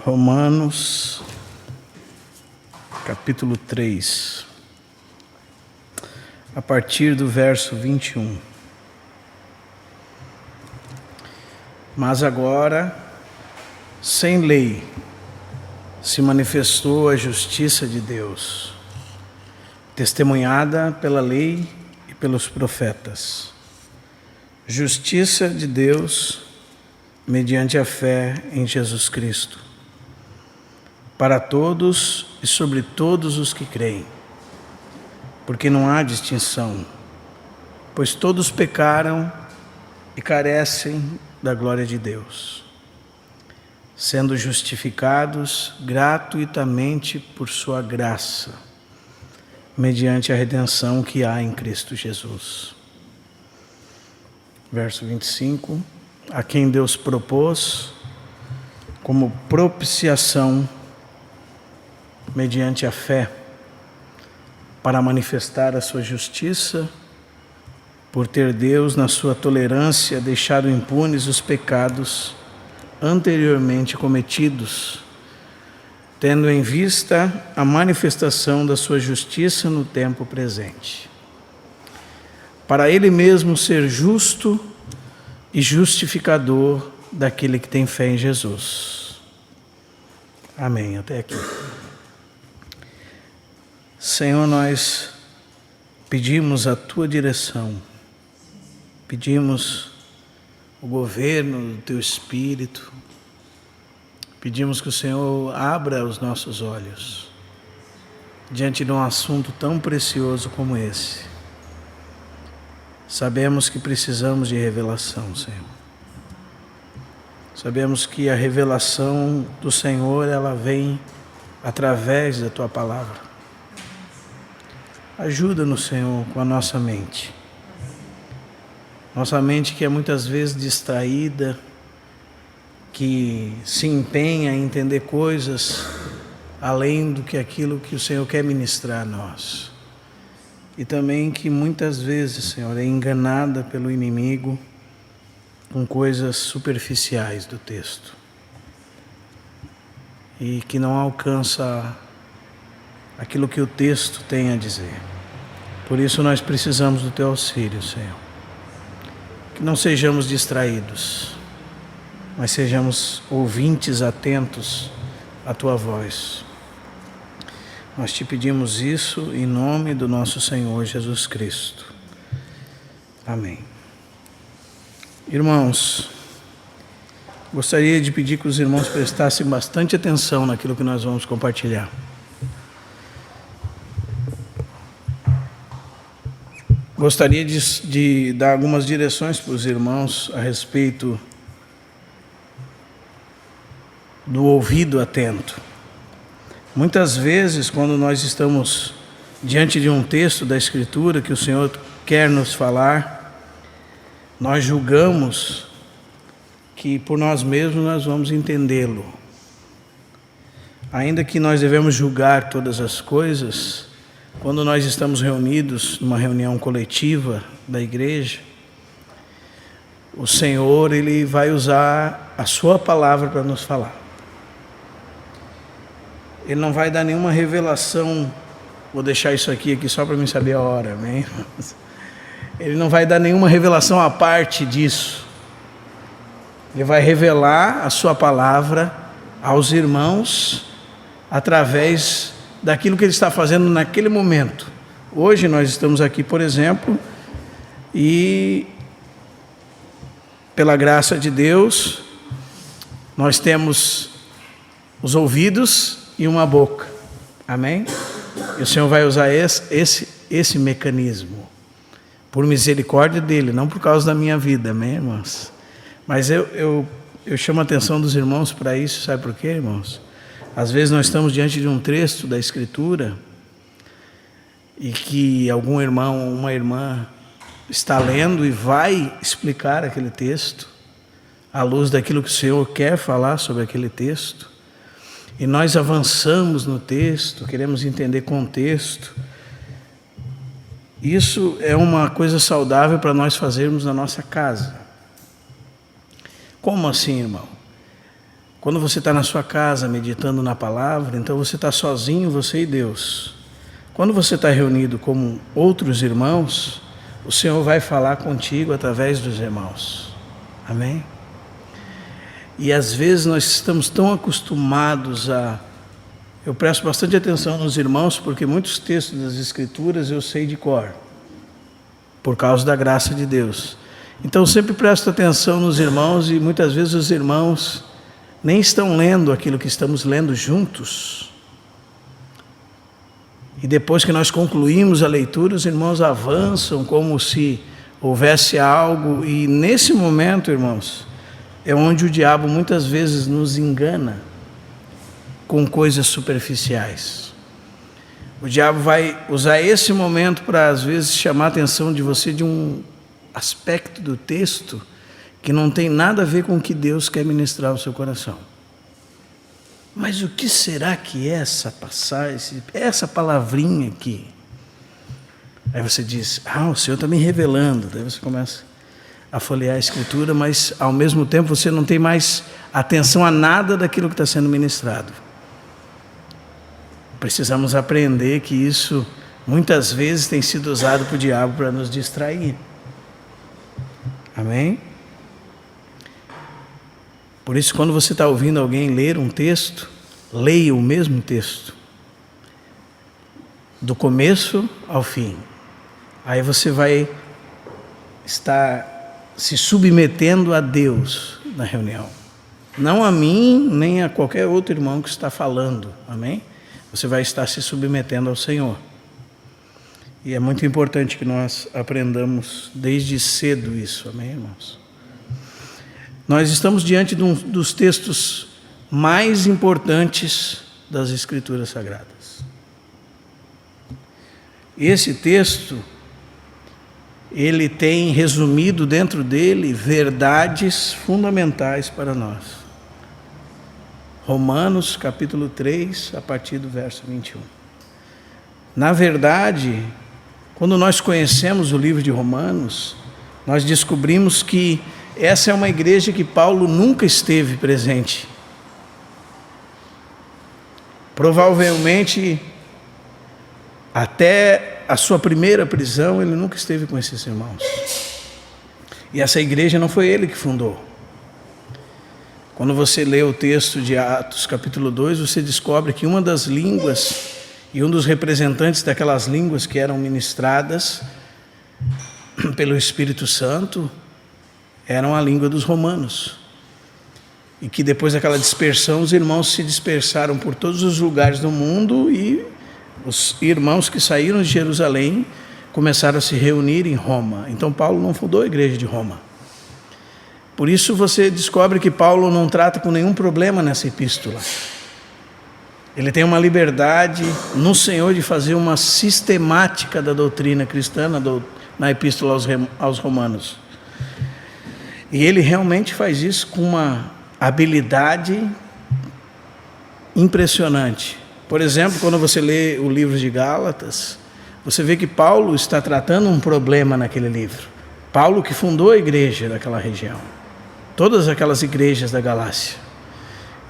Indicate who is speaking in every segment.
Speaker 1: Romanos, capítulo 3, a partir do verso 21. Mas agora, sem lei, se manifestou a justiça de Deus, testemunhada pela lei e pelos profetas. Justiça de Deus mediante a fé em Jesus Cristo, para todos e sobre todos os que creem, porque não há distinção, pois todos pecaram e carecem da glória de Deus, sendo justificados gratuitamente por sua graça, mediante a redenção que há em Cristo Jesus. Verso 25, a quem Deus propôs como propiciação mediante a fé, para manifestar a sua justiça, por ter Deus, na sua tolerância, deixado impunes os pecados anteriormente cometidos, tendo em vista a manifestação da sua justiça no tempo presente, para Ele mesmo ser justo e justificador daquele que tem fé em Jesus. Amém. Até aqui. Senhor, nós pedimos a Tua direção, pedimos o governo do Teu Espírito, pedimos que o Senhor abra os nossos olhos diante de um assunto tão precioso como esse. Sabemos que precisamos de revelação, Senhor. Sabemos que a revelação do Senhor, ela vem através da Tua palavra. Ajuda-nos, Senhor, com a nossa mente. Nossa mente que é muitas vezes distraída, que se empenha em entender coisas além do que aquilo que o Senhor quer ministrar a nós. E também que muitas vezes, Senhor, é enganada pelo inimigo com coisas superficiais do texto. E que não alcança aquilo que o texto tem a dizer. Por isso nós precisamos do Teu auxílio, Senhor. Que não sejamos distraídos, mas sejamos ouvintes atentos à Tua voz. Nós Te pedimos isso em nome do nosso Senhor Jesus Cristo. Amém. Irmãos, gostaria de pedir que os irmãos prestassem bastante atenção naquilo que nós vamos compartilhar. Gostaria de dar algumas direções para os irmãos a respeito do ouvido atento. Muitas vezes, quando nós estamos diante de um texto da Escritura que o Senhor quer nos falar, nós julgamos que por nós mesmos nós vamos entendê-lo. Ainda que nós devemos julgar todas as coisas, quando nós estamos reunidos numa reunião coletiva da igreja, o Senhor, Ele vai usar a Sua palavra para nos falar. Ele não vai dar nenhuma revelação, vou deixar isso aqui só para mim saber a hora, amém? Ele não vai dar nenhuma revelação à parte disso. Ele vai revelar a Sua palavra aos irmãos através daquilo que Ele está fazendo naquele momento. Hoje nós estamos aqui, por exemplo, e pela graça de Deus, nós temos os ouvidos e uma boca. Amém? E o Senhor vai usar esse mecanismo, por misericórdia dEle, não por causa da minha vida, amém, irmãos? Mas eu chamo a atenção dos irmãos para isso, sabe por quê, irmãos? Às vezes nós estamos diante de um texto da Escritura e que algum irmão ou uma irmã está lendo e vai explicar aquele texto à luz daquilo que o Senhor quer falar sobre aquele texto. E nós avançamos no texto, queremos entender contexto. Isso é uma coisa saudável para nós fazermos na nossa casa. Como assim, irmão? Quando você está na sua casa meditando na palavra, então você está sozinho, você e Deus. Quando você está reunido com outros irmãos, o Senhor vai falar contigo através dos irmãos. Amém? E às vezes nós estamos tão acostumados a... Eu presto bastante atenção nos irmãos, porque muitos textos das Escrituras eu sei de cor, por causa da graça de Deus. Então sempre presto atenção nos irmãos, e muitas vezes os irmãos nem estão lendo aquilo que estamos lendo juntos. E depois que nós concluímos a leitura, os irmãos avançam como se houvesse algo. E nesse momento, irmãos, é onde o diabo muitas vezes nos engana com coisas superficiais. O diabo vai usar esse momento para, às vezes, chamar a atenção de você de um aspecto do texto que não tem nada a ver com o que Deus quer ministrar ao seu coração. Mas o que será que é essa passagem, essa palavrinha aqui? Aí você diz, o Senhor está me revelando. Daí você começa a folhear a Escritura, mas ao mesmo tempo você não tem mais atenção a nada daquilo que está sendo ministrado. Precisamos aprender que isso muitas vezes tem sido usado por diabo para nos distrair. Amém? Por isso, quando você está ouvindo alguém ler um texto, leia o mesmo texto, do começo ao fim. Aí você vai estar se submetendo a Deus na reunião. Não a mim, nem a qualquer outro irmão que está falando. Amém? Você vai estar se submetendo ao Senhor. E é muito importante que nós aprendamos desde cedo isso. Amém, irmãos? Nós estamos diante de um dos textos mais importantes das Escrituras Sagradas. Esse texto, ele tem resumido dentro dele verdades fundamentais para nós. Romanos capítulo 3, a partir do verso 21. Na verdade, quando nós conhecemos o livro de Romanos, nós descobrimos que essa é uma igreja que Paulo nunca esteve presente. Provavelmente, até a sua primeira prisão, ele nunca esteve com esses irmãos. E essa igreja não foi ele que fundou. Quando você lê o texto de Atos capítulo 2, você descobre que uma das línguas e um dos representantes daquelas línguas que eram ministradas pelo Espírito Santo eram a língua dos romanos. E que depois daquela dispersão, os irmãos se dispersaram por todos os lugares do mundo, e os irmãos que saíram de Jerusalém começaram a se reunir em Roma. Então Paulo não fundou a igreja de Roma. Por isso você descobre que Paulo não trata com nenhum problema nessa epístola. Ele tem uma liberdade no Senhor de fazer uma sistemática da doutrina cristã na epístola aos Romanos. E ele realmente faz isso com uma habilidade impressionante. Por exemplo, quando você lê o livro de Gálatas, você vê que Paulo está tratando um problema naquele livro. Paulo que fundou a igreja daquela região, todas aquelas igrejas da Galácia.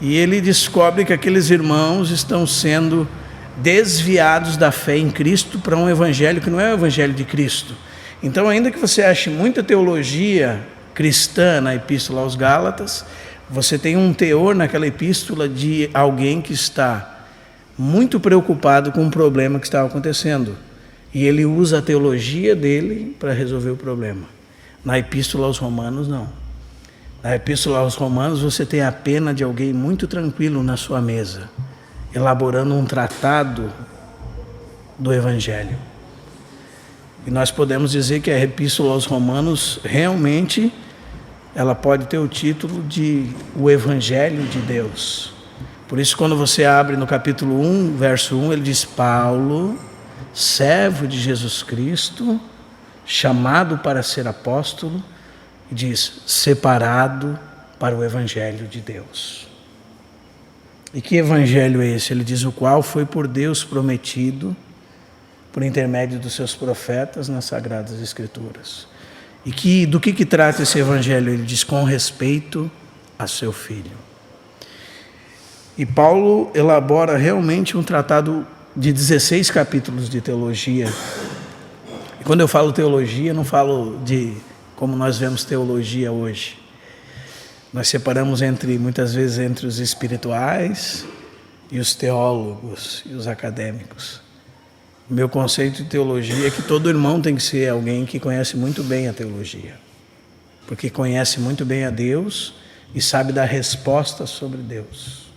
Speaker 1: E ele descobre que aqueles irmãos estão sendo desviados da fé em Cristo para um evangelho que não é o evangelho de Cristo. Então, ainda que você ache muita teologia cristã na epístola aos Gálatas, você tem um teor naquela epístola de alguém que está muito preocupado com o problema que está acontecendo. E ele usa a teologia dele para resolver o problema. Na epístola aos Romanos, não. Na epístola aos Romanos, você tem a pena de alguém muito tranquilo na sua mesa, elaborando um tratado do Evangelho. E nós podemos dizer que a epístola aos Romanos, realmente, ela pode ter o título de o Evangelho de Deus. Por isso, quando você abre no capítulo 1, verso 1, ele diz: Paulo, servo de Jesus Cristo, chamado para ser apóstolo, e diz: separado para o Evangelho de Deus. E que Evangelho é esse? Ele diz: o qual foi por Deus prometido por intermédio dos seus profetas nas Sagradas Escrituras. E do que trata esse Evangelho? Ele diz: com respeito a seu Filho. E Paulo elabora realmente um tratado de 16 capítulos de teologia. E quando eu falo teologia, não falo de como nós vemos teologia hoje. Nós separamos muitas vezes entre os espirituais e os teólogos e os acadêmicos. O meu conceito de teologia é que todo irmão tem que ser alguém que conhece muito bem a teologia, porque conhece muito bem a Deus e sabe dar resposta sobre Deus,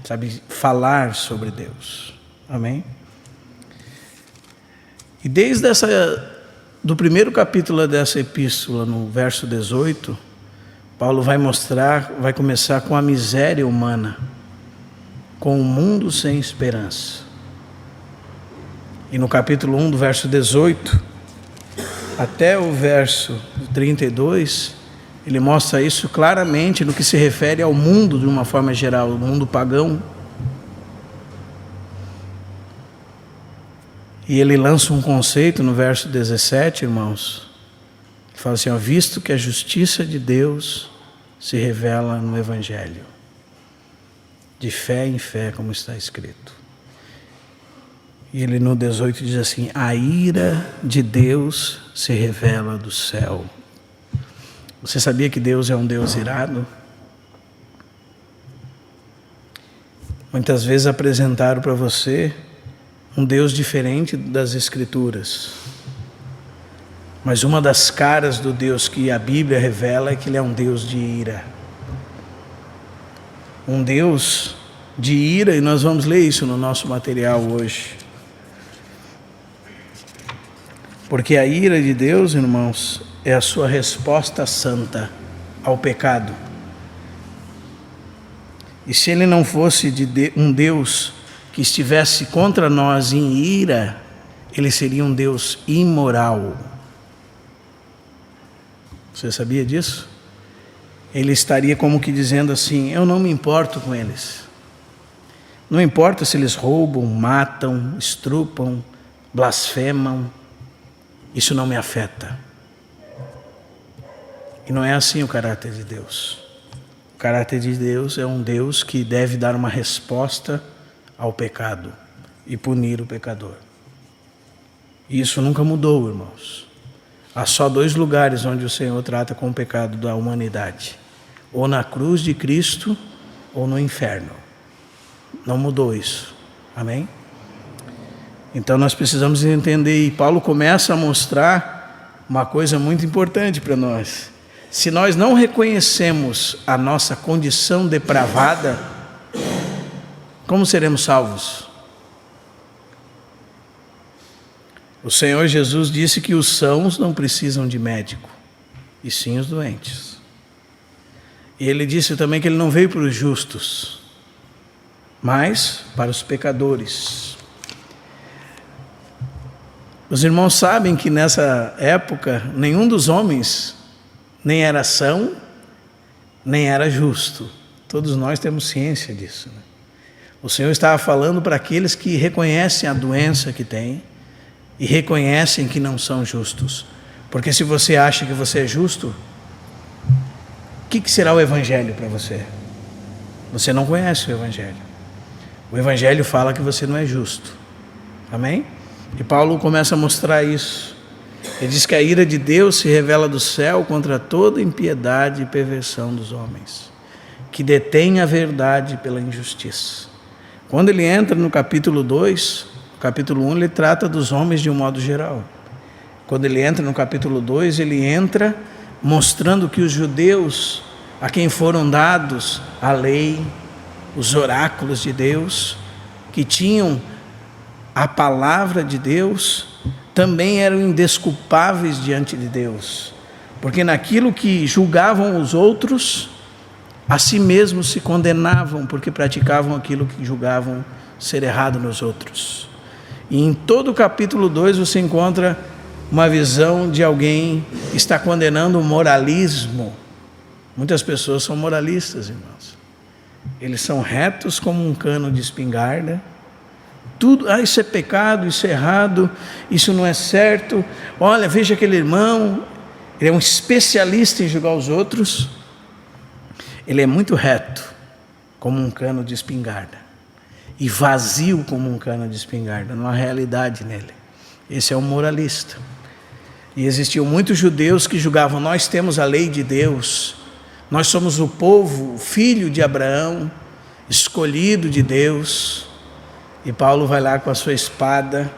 Speaker 1: sabe falar sobre Deus. Amém? E desde do primeiro capítulo dessa epístola, no verso 18, Paulo vai começar com a miséria humana, com o mundo sem esperança. E no capítulo 1, do verso 18, até o verso 32, ele mostra isso claramente no que se refere ao mundo de uma forma geral, o mundo pagão. E ele lança um conceito no verso 17, irmãos, que fala assim, visto que a justiça de Deus se revela no Evangelho, de fé em fé, como está escrito. E ele no 18 diz assim, a ira de Deus se revela do céu. Você sabia que Deus é um Deus irado? Muitas vezes apresentaram para você um Deus diferente das Escrituras. Mas uma das caras do Deus que a Bíblia revela é que Ele é um Deus de ira. Um Deus de ira, e nós vamos ler isso no nosso material hoje. Porque a ira de Deus, irmãos, é a sua resposta santa ao pecado. E se Ele não fosse um Deus que estivesse contra nós em ira, Ele seria um Deus imoral. Você sabia disso? Ele estaria como que dizendo assim, eu não me importo com eles. Não importa se eles roubam, matam, estrupam, blasfemam, isso não me afeta. E não é assim o caráter de Deus. O caráter de Deus é um Deus que deve dar uma resposta ao pecado e punir o pecador. E isso nunca mudou, irmãos. Há só 2 lugares onde o Senhor trata com o pecado da humanidade. Ou na cruz de Cristo, ou no inferno. Não mudou isso. Amém? Então nós precisamos entender, e Paulo começa a mostrar uma coisa muito importante para nós. Se nós não reconhecemos a nossa condição depravada, como seremos salvos? O Senhor Jesus disse que os sãos não precisam de médico, e sim os doentes. E Ele disse também que Ele não veio para os justos, mas para os pecadores. Os irmãos sabem que nessa época, nenhum dos homens nem era são, nem era justo. Todos nós temos ciência disso, né? O Senhor estava falando para aqueles que reconhecem a doença que têm e reconhecem que não são justos. Porque se você acha que você é justo, o que será o Evangelho para você? Você não conhece o Evangelho. O Evangelho fala que você não é justo. Amém? E Paulo começa a mostrar isso. Ele diz que a ira de Deus se revela do céu contra toda impiedade e perversão dos homens, que detêm a verdade pela injustiça. Quando ele entra no capítulo 2, capítulo 1, ele trata dos homens de um modo geral. Quando ele entra no capítulo 2, ele entra mostrando que os judeus, a quem foram dados a lei, os oráculos de Deus, que tinham a palavra de Deus, também eram indesculpáveis diante de Deus, porque naquilo que julgavam os outros, a si mesmos se condenavam, porque praticavam aquilo que julgavam ser errado nos outros. E em todo o capítulo 2 você encontra uma visão de alguém que está condenando o moralismo. Muitas pessoas são moralistas, irmãos. Eles são retos como um cano de espingarda. Tudo, isso é pecado, isso é errado, isso não é certo. Olha, veja aquele irmão, ele é um especialista em julgar os outros. Ele é muito reto, como um cano de espingarda. E vazio como um cano de espingarda. Não há realidade nele. Esse é um moralista. E existiam muitos judeus que julgavam: nós temos a lei de Deus, nós somos o povo, filho de Abraão, escolhido de Deus. E Paulo vai lá com a sua espada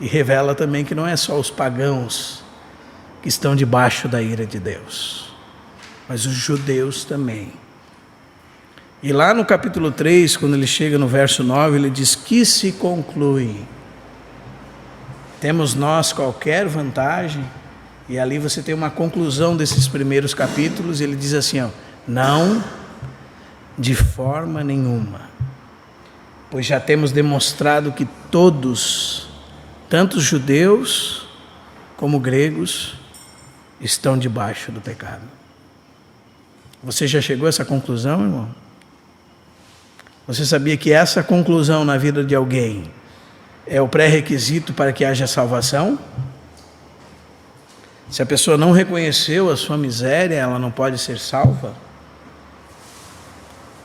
Speaker 1: e revela também que não é só os pagãos que estão debaixo da ira de Deus, mas os judeus também. E lá no capítulo 3, quando ele chega no verso 9, ele diz: que se conclui? Temos nós qualquer vantagem? E ali você tem uma conclusão desses primeiros capítulos. Ele diz assim: não, de forma nenhuma, pois já temos demonstrado que todos, tanto os judeus como gregos, estão debaixo do pecado. Você já chegou a essa conclusão, irmão? Você sabia que essa conclusão na vida de alguém é o pré-requisito para que haja salvação? Se a pessoa não reconheceu a sua miséria, ela não pode ser salva?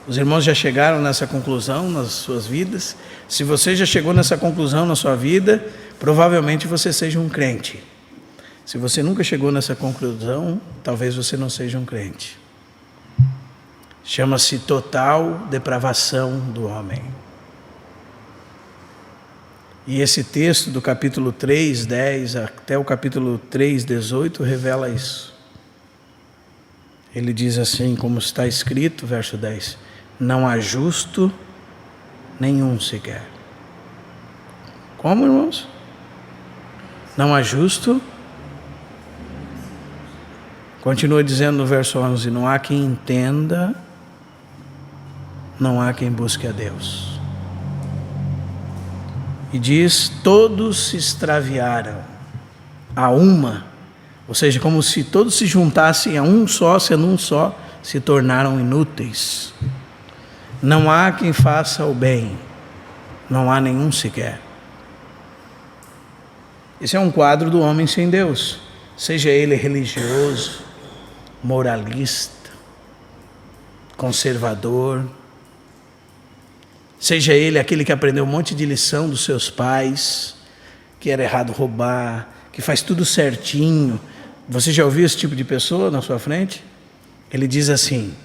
Speaker 1: Os irmãos já chegaram nessa conclusão nas suas vidas? Se você já chegou nessa conclusão na sua vida, provavelmente você seja um crente. Se você nunca chegou nessa conclusão, talvez você não seja um crente. Chama-se total depravação do homem. E esse texto do capítulo 3, 10 até o capítulo 3, 18 revela isso. Ele diz assim, como está escrito, verso 10: não há justo nenhum sequer. Como, irmãos? Não há justo. Continua dizendo no verso 11: não há quem entenda, não há quem busque a Deus. E diz: todos se extraviaram a uma, ou seja, como se todos se juntassem a um só, sendo um só, se tornaram inúteis. Não há quem faça o bem, não há nenhum sequer. Esse é um quadro do homem sem Deus, seja ele religioso, moralista, conservador, seja ele aquele que aprendeu um monte de lição dos seus pais, que era errado roubar, que faz tudo certinho. Você já ouviu esse tipo de pessoa na sua frente? Ele diz assim: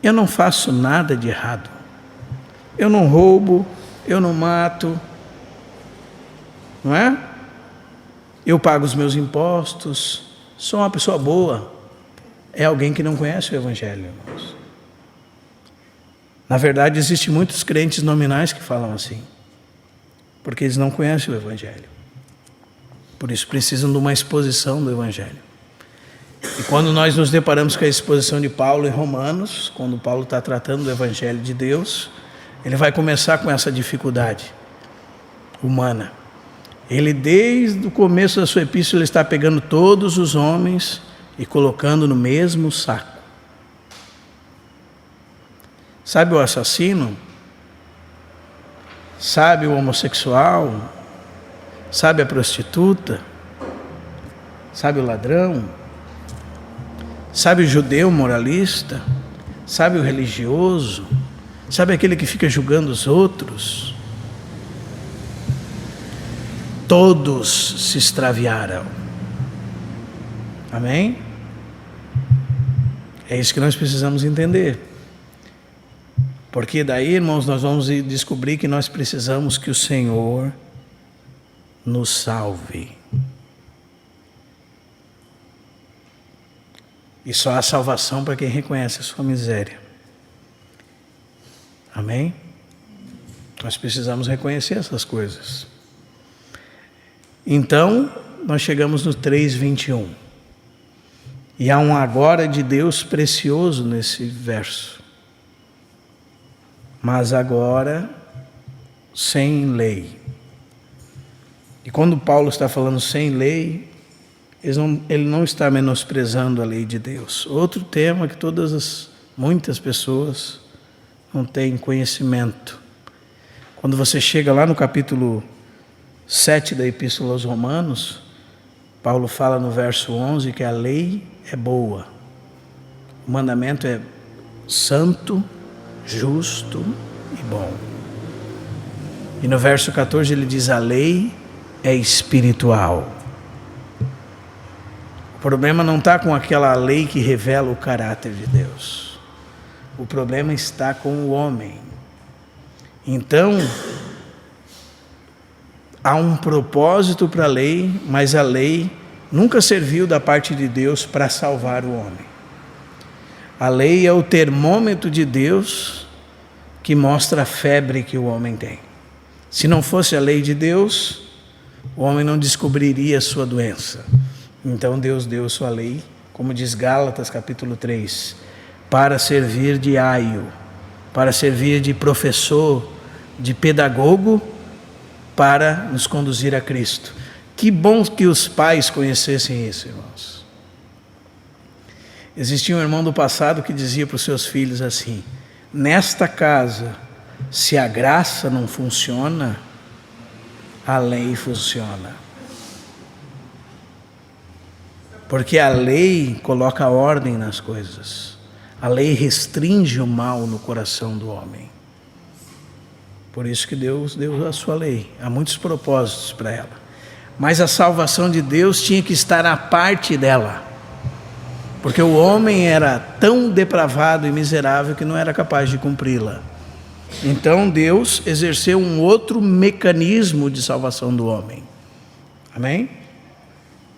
Speaker 1: eu não faço nada de errado, eu não roubo, eu não mato, não é? Eu pago os meus impostos, sou uma pessoa boa. É alguém que não conhece o Evangelho, irmãos. Na verdade, existem muitos crentes nominais que falam assim, porque eles não conhecem o Evangelho. Por isso precisam de uma exposição do Evangelho. E quando nós nos deparamos com a exposição de Paulo em Romanos, quando Paulo está tratando do Evangelho de Deus, ele vai começar com essa dificuldade humana. Ele, desde o começo da sua epístola, está pegando todos os homens e colocando no mesmo saco. Sabe o assassino? Sabe o homossexual? Sabe a prostituta? Sabe o ladrão? Sabe o judeu moralista? Sabe o religioso? Sabe aquele que fica julgando os outros? Todos se extraviaram. Amém? É isso que nós precisamos entender. Porque daí, irmãos, nós vamos descobrir que nós precisamos que o Senhor nos salve. E só há salvação para quem reconhece a sua miséria. Amém? Nós precisamos reconhecer essas coisas. Então, nós chegamos no 3:21. E há um agora de Deus precioso nesse verso. Mas agora, sem lei. E quando Paulo está falando sem lei, ele não está menosprezando a lei de Deus. Outro tema que muitas pessoas não têm conhecimento. Quando você chega lá no capítulo 7 da Epístola aos Romanos, Paulo fala no verso 11 que a lei é boa. O mandamento é santo, justo e bom. E no verso 14 ele diz: a lei é espiritual. O problema não está com aquela lei que revela o caráter de Deus. O problema está com o homem. Então, há um propósito para a lei, mas a lei nunca serviu da parte de Deus para salvar o homem. A lei é o termômetro de Deus que mostra a febre que o homem tem. Se não fosse a lei de Deus, o homem não descobriria a sua doença. Então Deus deu a sua lei, como diz Gálatas capítulo 3, para servir de aio, para servir de professor, de pedagogo, para nos conduzir a Cristo. Que bom que os pais conhecessem isso, irmãos. Existia um irmão do passado que dizia para os seus filhos assim: nesta casa, se a graça não funciona, a lei funciona. Porque a lei coloca ordem nas coisas. A lei restringe o mal no coração do homem. Por isso que Deus deu a sua lei. Há muitos propósitos para ela. Mas a salvação de Deus tinha que estar à parte dela. Porque o homem era tão depravado e miserável que não era capaz de cumpri-la. Então Deus exerceu um outro mecanismo de salvação do homem. Amém?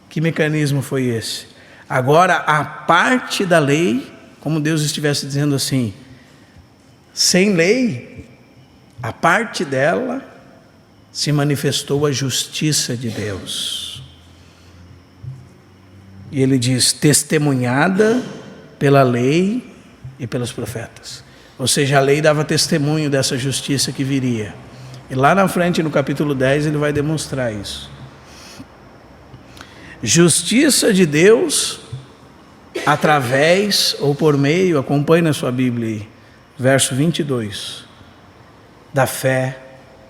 Speaker 1: Que mecanismo foi esse? Agora, a parte da lei, como Deus estivesse dizendo assim, sem lei, a parte dela se manifestou a justiça de Deus. E ele diz, testemunhada pela lei e pelos profetas. Ou seja, a lei dava testemunho dessa justiça que viria. E lá na frente, no capítulo 10, ele vai demonstrar isso. Justiça de Deus através ou por meio, acompanhe na sua Bíblia aí, verso 22, da fé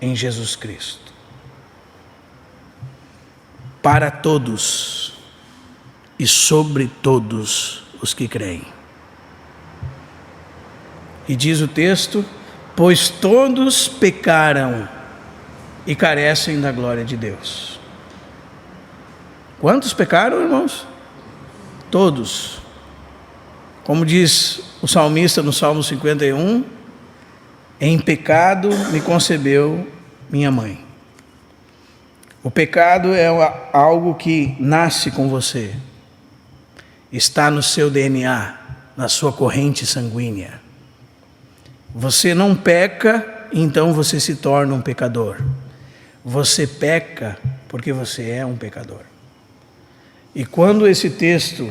Speaker 1: em Jesus Cristo. Para todos e sobre todos os que creem. E diz o texto, pois todos pecaram e carecem da glória de Deus. Quantos pecaram, irmãos? Todos. Como diz o salmista no Salmo 51, em pecado me concebeu minha mãe. O pecado é algo que nasce com você. Está no seu DNA, na sua corrente sanguínea. Você não peca, então você se torna um pecador. Você peca porque você é um pecador. E quando esse texto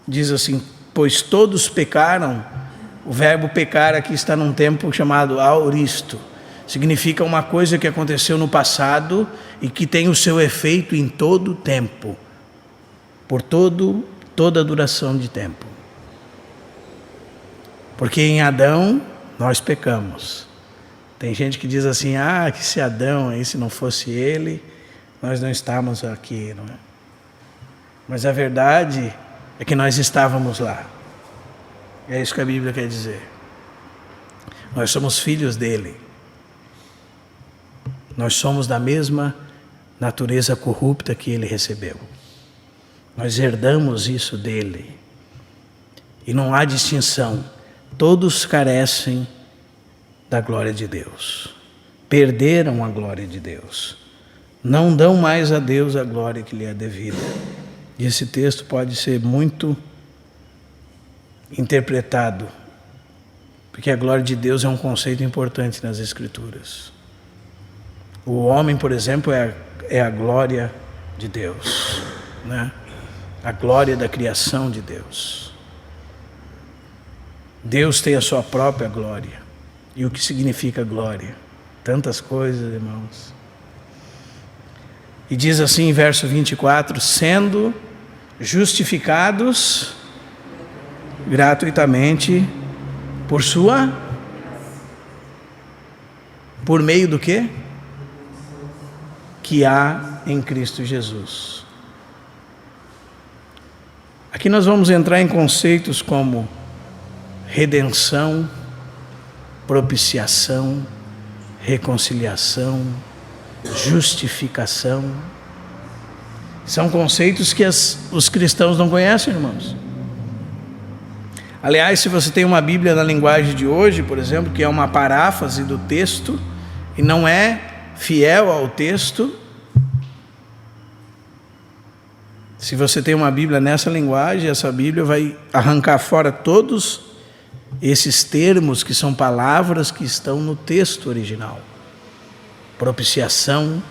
Speaker 1: diz assim, pois todos pecaram, o verbo pecar aqui está num tempo chamado aoristo. Significa uma coisa que aconteceu no passado e que tem o seu efeito em todo o tempo, por toda a duração de tempo. Porque em Adão nós pecamos. Tem gente que diz assim, que se Adão aí, se não fosse ele, nós não estávamos aqui, não é? Mas a verdade é que nós estávamos lá. É isso que a Bíblia quer dizer. Nós somos filhos dele. Nós somos da mesma natureza corrupta que ele recebeu. Nós herdamos isso dele. E não há distinção. Todos carecem da glória de Deus. Perderam a glória de Deus. Não dão mais a Deus a glória que lhe é devida. E esse texto pode ser muito interpretado, porque a glória de Deus é um conceito importante nas Escrituras. O homem, por exemplo, é a glória de Deus, né? A glória da criação de Deus. Deus tem a sua própria glória. E o que significa glória? Tantas coisas, irmãos. E diz assim em verso 24, sendo justificados gratuitamente por meio do quê? Que há em Cristo Jesus. Aqui nós vamos entrar em conceitos como redenção, propiciação, reconciliação, justificação. São conceitos que os cristãos não conhecem, irmãos. Aliás, se você tem uma Bíblia na linguagem de hoje, por exemplo, que é uma paráfrase do texto e não é fiel ao texto, se você tem uma Bíblia nessa linguagem, essa Bíblia vai arrancar fora todos esses termos que são palavras que estão no texto original. Propiciação,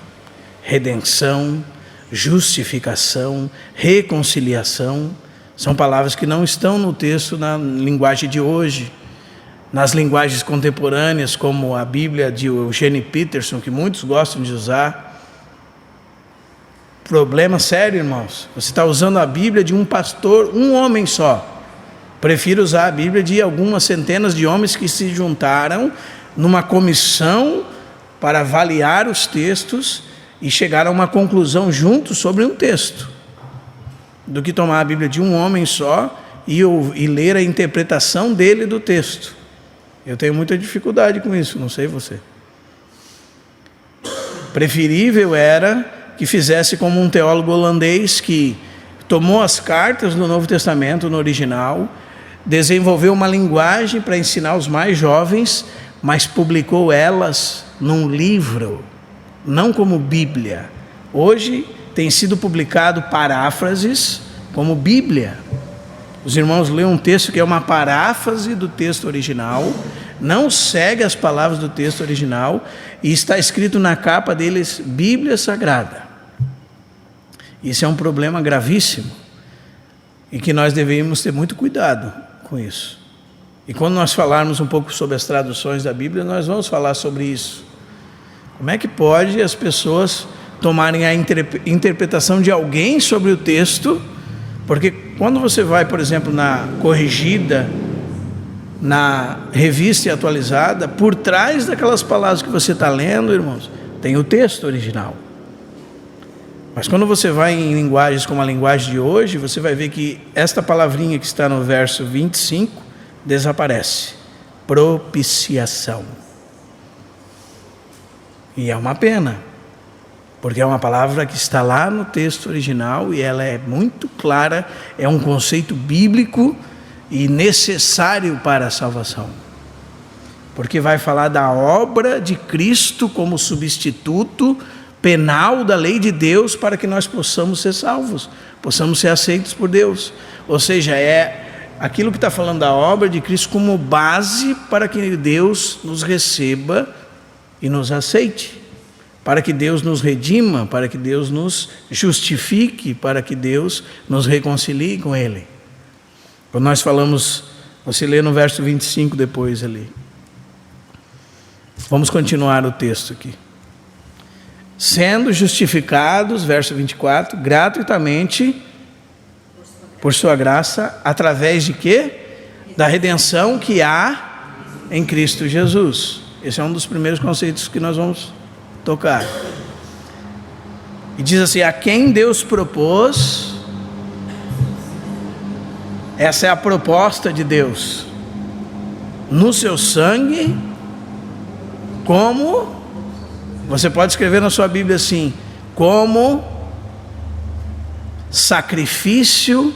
Speaker 1: redenção, justificação, reconciliação, são palavras que não estão no texto na linguagem de hoje. Nas linguagens contemporâneas, como a Bíblia de Eugene Peterson, que muitos gostam de usar. Problema sério, irmãos. Você está usando a Bíblia de um pastor, um homem só. Prefiro usar a Bíblia de algumas centenas de homens que se juntaram numa comissão para avaliar os textos e chegar a uma conclusão juntos sobre um texto, do que tomar a Bíblia de um homem só e ler a interpretação dele do texto. Eu tenho muita dificuldade com isso, não sei você. Preferível era que fizesse como um teólogo holandês que tomou as cartas do Novo Testamento no original, desenvolveu uma linguagem para ensinar os mais jovens, mas publicou elas num livro, não como Bíblia. Hoje tem sido publicado paráfrases como Bíblia. Os irmãos leem um texto que é uma paráfrase do texto original, não segue as palavras do texto original e está escrito na capa deles Bíblia Sagrada. Isso é um problema gravíssimo e que nós deveríamos ter muito cuidado com isso. E quando nós falarmos um pouco sobre as traduções da Bíblia, nós vamos falar sobre isso. Como é que pode as pessoas tomarem a interpretação de alguém sobre o texto? Porque quando você vai, por exemplo, na corrigida, na revista e atualizada, por trás daquelas palavras que você está lendo, irmãos, tem o texto original. Mas quando você vai em linguagens como a linguagem de hoje, você vai ver que esta palavrinha que está no verso 25 desaparece. Propiciação. E é uma pena, porque é uma palavra que está lá no texto original e ela é muito clara, é um conceito bíblico e necessário para a salvação. Porque vai falar da obra de Cristo como substituto penal da lei de Deus para que nós possamos ser salvos, possamos ser aceitos por Deus. Ou seja, é aquilo que está falando da obra de Cristo como base para que Deus nos receba e nos aceite, para que Deus nos redima, para que Deus nos justifique, para que Deus nos reconcilie com Ele. Quando nós falamos, você lê no verso 25 depois ali. Vamos continuar o texto aqui. Sendo justificados, verso 24, gratuitamente, por sua graça, através de quê? Da redenção que há em Cristo Jesus. Esse é um dos primeiros conceitos que nós vamos tocar. E diz assim: a quem Deus propôs, essa é a proposta de Deus, no seu sangue, como, você pode escrever na sua Bíblia assim, como sacrifício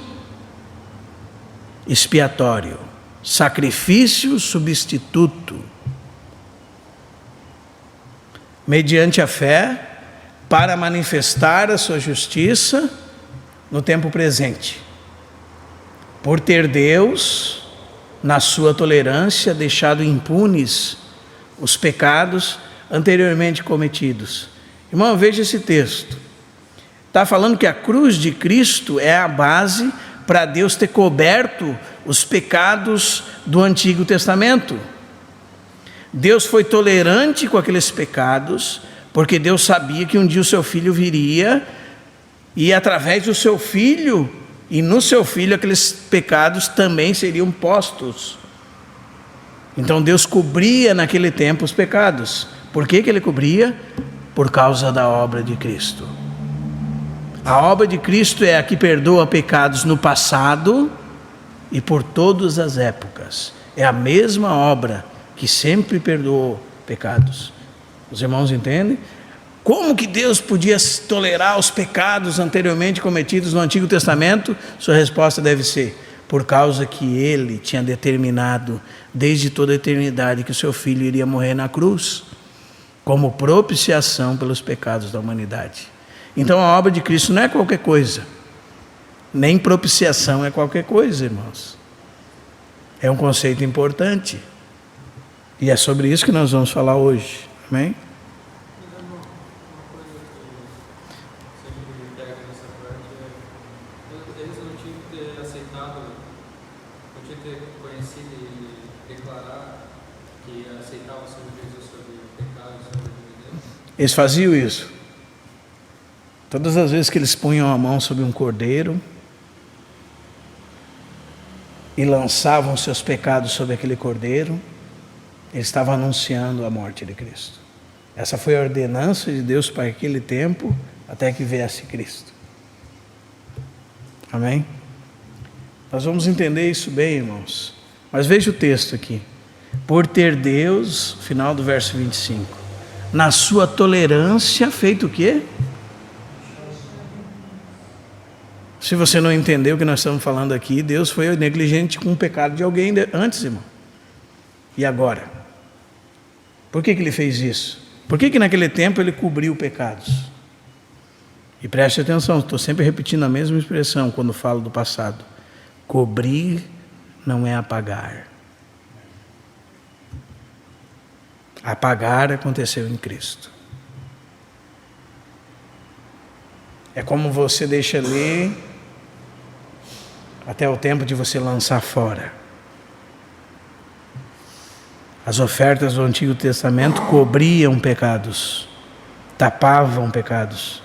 Speaker 1: expiatório, sacrifício substituto, mediante a fé, para manifestar a sua justiça no tempo presente, por ter Deus, na sua tolerância, deixado impunes os pecados anteriormente cometidos. Irmão, veja esse texto. Está falando que a cruz de Cristo é a base para Deus ter coberto os pecados do Antigo Testamento. Deus foi tolerante com aqueles pecados, porque Deus sabia que um dia o seu filho viria, e através do seu filho, e no seu filho, aqueles pecados também seriam postos. Então Deus cobria naquele tempo os pecados. Por que ele cobria? Por causa da obra de Cristo. A obra de Cristo é a que perdoa pecados no passado e por todas as épocas. É a mesma obra que sempre perdoou pecados. Os irmãos entendem? Como que Deus podia tolerar os pecados anteriormente cometidos no Antigo Testamento? Sua resposta deve ser: por causa que Ele tinha determinado desde toda a eternidade que o seu Filho iria morrer na cruz, como propiciação pelos pecados da humanidade. Então a obra de Cristo não é qualquer coisa, nem propiciação é qualquer coisa, irmãos. É um conceito importante, e é sobre isso que nós vamos falar hoje, amém? Eles faziam isso. Todas as vezes que eles punham a mão sobre um cordeiro e lançavam seus pecados sobre aquele cordeiro, eles estavam anunciando a morte de Cristo. Essa foi a ordenança de Deus para aquele tempo, até que viesse Cristo. Amém? Nós vamos entender isso bem, irmãos. Mas veja o texto aqui. Por ter Deus, final do verso 25, na sua tolerância, feito o quê? Se você não entendeu o que nós estamos falando aqui, Deus foi negligente com o pecado de alguém antes, irmão. E agora? Por que Ele fez isso? Por que naquele tempo Ele cobriu pecados? E preste atenção, estou sempre repetindo a mesma expressão quando falo do passado. Cobrir não é apagar. Apagar aconteceu em Cristo. É como você deixa ali até o tempo de você lançar fora. As ofertas do Antigo Testamento cobriam pecados, tapavam pecados.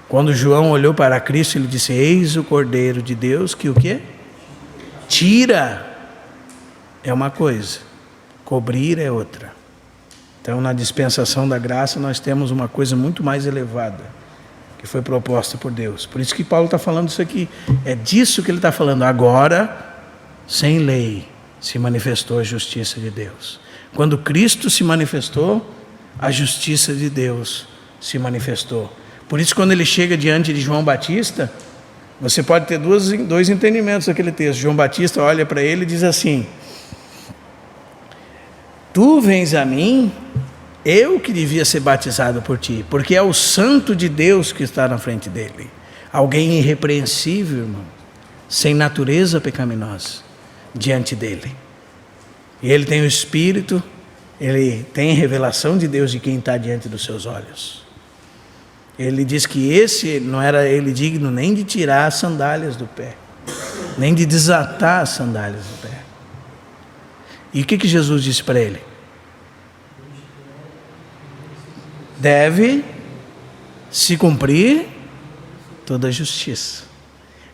Speaker 1: Quando João olhou para Cristo, ele disse: eis o Cordeiro de Deus que o quê? Tira. É uma coisa, cobrir é outra. Então, na dispensação da graça, nós temos uma coisa muito mais elevada, que foi proposta por Deus. Por isso que Paulo está falando isso aqui. É disso que ele está falando. Agora, sem lei, se manifestou a justiça de Deus. Quando Cristo se manifestou, a justiça de Deus se manifestou. Por isso, quando ele chega diante de João Batista, você pode ter dois entendimentos daquele texto. João Batista olha para ele e diz assim: tu vens a mim, eu que devia ser batizado por ti, porque é o santo de Deus que está na frente dele. Alguém irrepreensível, irmão, sem natureza pecaminosa, diante dele. E ele tem o Espírito, ele tem revelação de Deus de quem está diante dos seus olhos. Ele diz que esse não era ele digno nem de tirar as sandálias do pé, nem de desatar as sandálias do pé. E o que Jesus disse para ele? Deve se cumprir toda a justiça.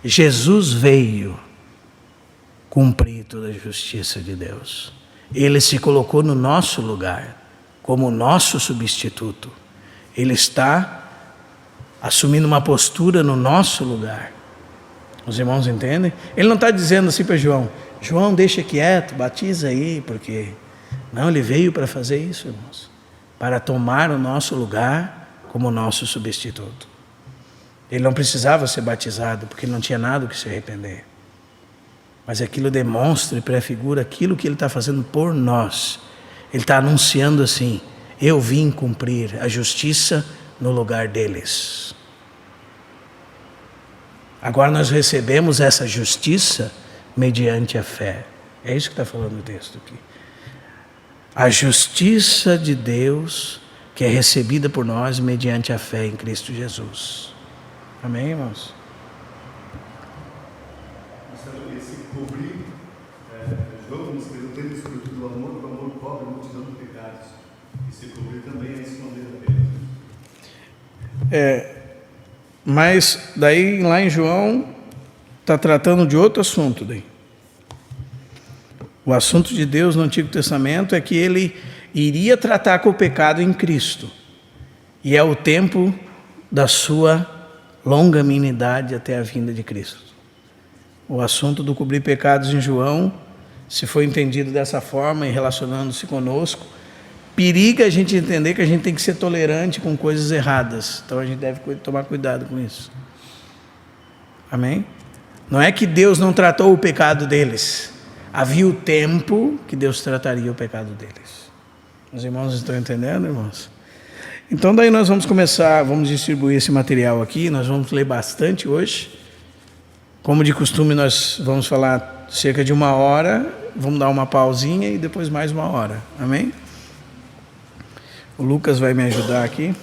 Speaker 1: Jesus veio cumprir toda a justiça de Deus. Ele se colocou no nosso lugar, como nosso substituto. Ele está assumindo uma postura no nosso lugar. Os irmãos entendem? Ele não está dizendo assim para João: João, deixa quieto, batiza aí, porque... Não, ele veio para fazer isso, irmãos. Para tomar o nosso lugar como nosso substituto. Ele não precisava ser batizado, porque ele não tinha nada que se arrepender. Mas aquilo demonstra e prefigura aquilo que ele está fazendo por nós. Ele está anunciando assim: eu vim cumprir a justiça no lugar deles. Agora nós recebemos essa justiça mediante a fé. É isso que está falando o texto aqui. A justiça de Deus que é recebida por nós mediante a fé em Cristo Jesus. Amém, irmãos?
Speaker 2: Esse cobrir, João nos escreveu: tendo escolhido o amor, que o amor cobre a multidão de pecados. E se cobrir também é esconder apenas.
Speaker 1: Mas daí lá em João está tratando de outro assunto daí. O assunto de Deus no Antigo Testamento é que ele iria tratar com o pecado em Cristo. E é o tempo da sua longanimidade até a vinda de Cristo. O assunto do cobrir pecados em João se for entendido dessa forma e relacionando-se conosco, periga a gente entender que a gente tem que ser tolerante com coisas erradas. Então a gente deve tomar cuidado com isso. Amém? Não é que Deus não tratou o pecado deles. Havia o tempo que Deus trataria o pecado deles. Os irmãos estão entendendo, irmãos? Então daí nós vamos começar, vamos distribuir esse material aqui, nós vamos ler bastante hoje. Como de costume nós vamos falar cerca de 1 hora, vamos dar uma pausinha e depois mais 1 hora. Amém? O Lucas vai me ajudar aqui.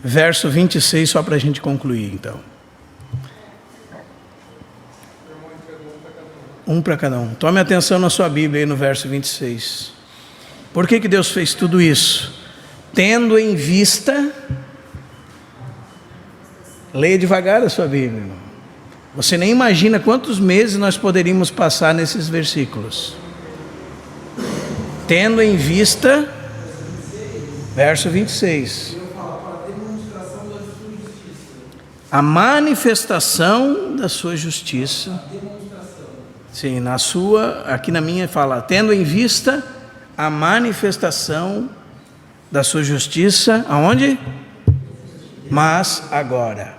Speaker 1: Verso 26, só para a gente concluir, então. Um para cada um. Tome atenção na sua Bíblia aí no verso 26. Por que Deus fez tudo isso? Tendo em vista... Leia devagar a sua Bíblia, irmão. Você nem imagina quantos meses nós poderíamos passar nesses versículos. Tendo em vista... Verso 26. A manifestação da sua justiça. Sim, aqui na minha fala, tendo em vista a manifestação da sua justiça, aonde? Mas agora,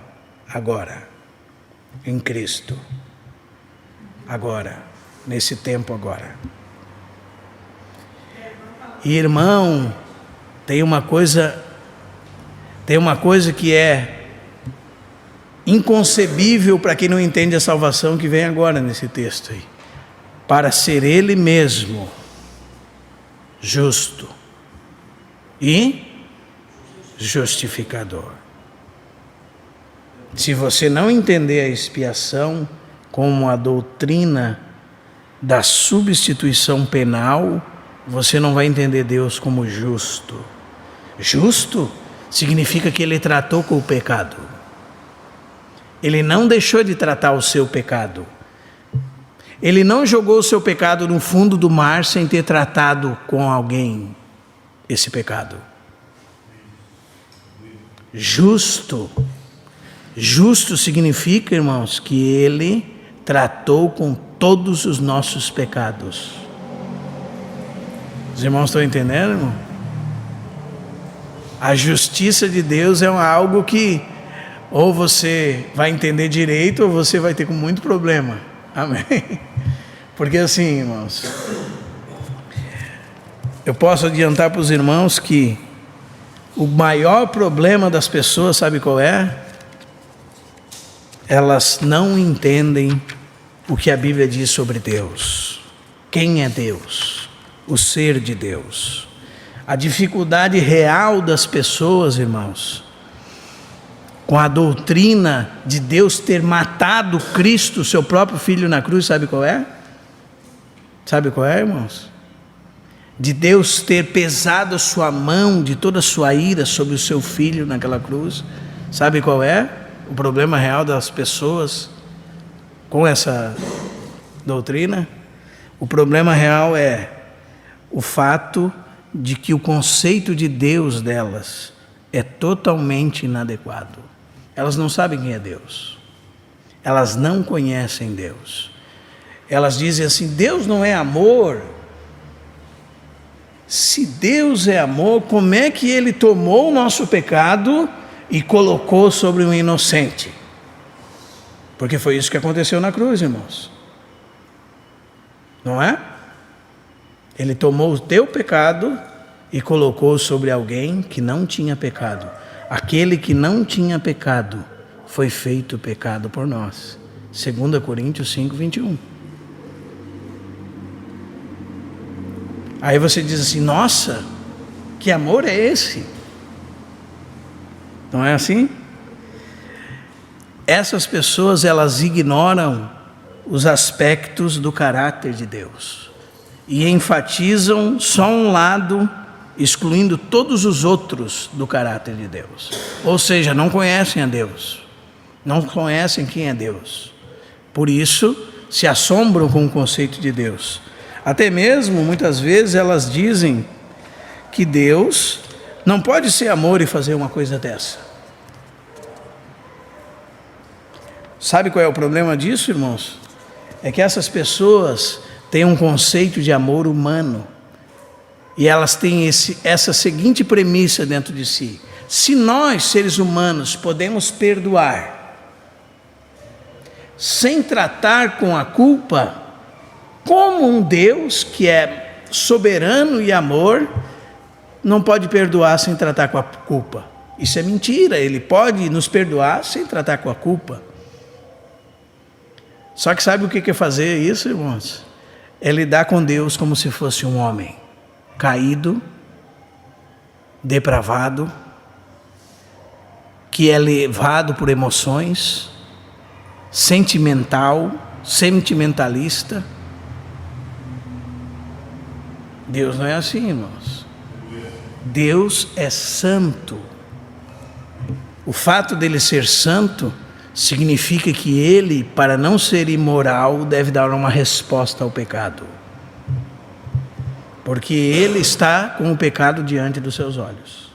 Speaker 1: em Cristo, agora, nesse tempo agora. E irmão, tem uma coisa que é inconcebível para quem não entende a salvação que vem agora nesse texto aí. Para ser Ele mesmo justo e justificador. Se você não entender a expiação como a doutrina da substituição penal, você não vai entender Deus como justo. Justo significa que Ele tratou com o pecado. Ele não deixou de tratar o seu pecado. Ele não jogou o seu pecado no fundo do mar sem ter tratado com alguém esse pecado. Justo significa, irmãos, que Ele tratou com todos os nossos pecados. Os irmãos estão entendendo, irmão? A justiça de Deus é algo que ou você vai entender direito ou você vai ter com muito problema. Amém? Porque assim, irmãos, eu posso adiantar para os irmãos que o maior problema das pessoas, sabe qual é? Elas não entendem o que a Bíblia diz sobre Deus. Quem é Deus? O ser de Deus. A dificuldade real das pessoas, irmãos, com a doutrina de Deus ter matado Cristo, seu próprio Filho na cruz, sabe qual é? Sabe qual é, irmãos? De Deus ter pesado a sua mão de toda a sua ira sobre o seu Filho naquela cruz. Sabe qual é o problema real das pessoas com essa doutrina? O problema real é o fato de que o conceito de Deus delas é totalmente inadequado. Elas não sabem quem é Deus. Elas não conhecem Deus. Elas dizem assim, Deus não é amor. Se Deus é amor, como é que Ele tomou o nosso pecado e colocou sobre um inocente? Porque foi isso que aconteceu na cruz, irmãos. Não é? Ele tomou o teu pecado e colocou sobre alguém que não tinha pecado. Aquele que não tinha pecado foi feito pecado por nós. 2 Coríntios 5, 21. Aí você diz assim, nossa, que amor é esse? Não é assim? Essas pessoas, elas ignoram os aspectos do caráter de Deus e enfatizam só um lado, excluindo todos os outros do caráter de Deus. Ou seja, não conhecem a Deus, não conhecem quem é Deus. Por isso, se assombram com o conceito de Deus. Até mesmo, muitas vezes, elas dizem que Deus não pode ser amor e fazer uma coisa dessa. Sabe qual é o problema disso, irmãos? É que essas pessoas têm um conceito de amor humano. E elas têm essa seguinte premissa dentro de si: se nós, seres humanos, podemos perdoar sem tratar com a culpa, como um Deus que é soberano e amor não pode perdoar sem tratar com a culpa? Isso é mentira. Ele pode nos perdoar sem tratar com a culpa. Só que sabe o que é fazer isso, irmãos? É lidar com Deus como se fosse um homem caído, depravado, que é levado por emoções, sentimentalista. Deus não é assim, irmãos. Deus é santo. O fato dele ser santo significa que ele, para não ser imoral, deve dar uma resposta ao pecado. Porque ele está com o pecado diante dos seus olhos.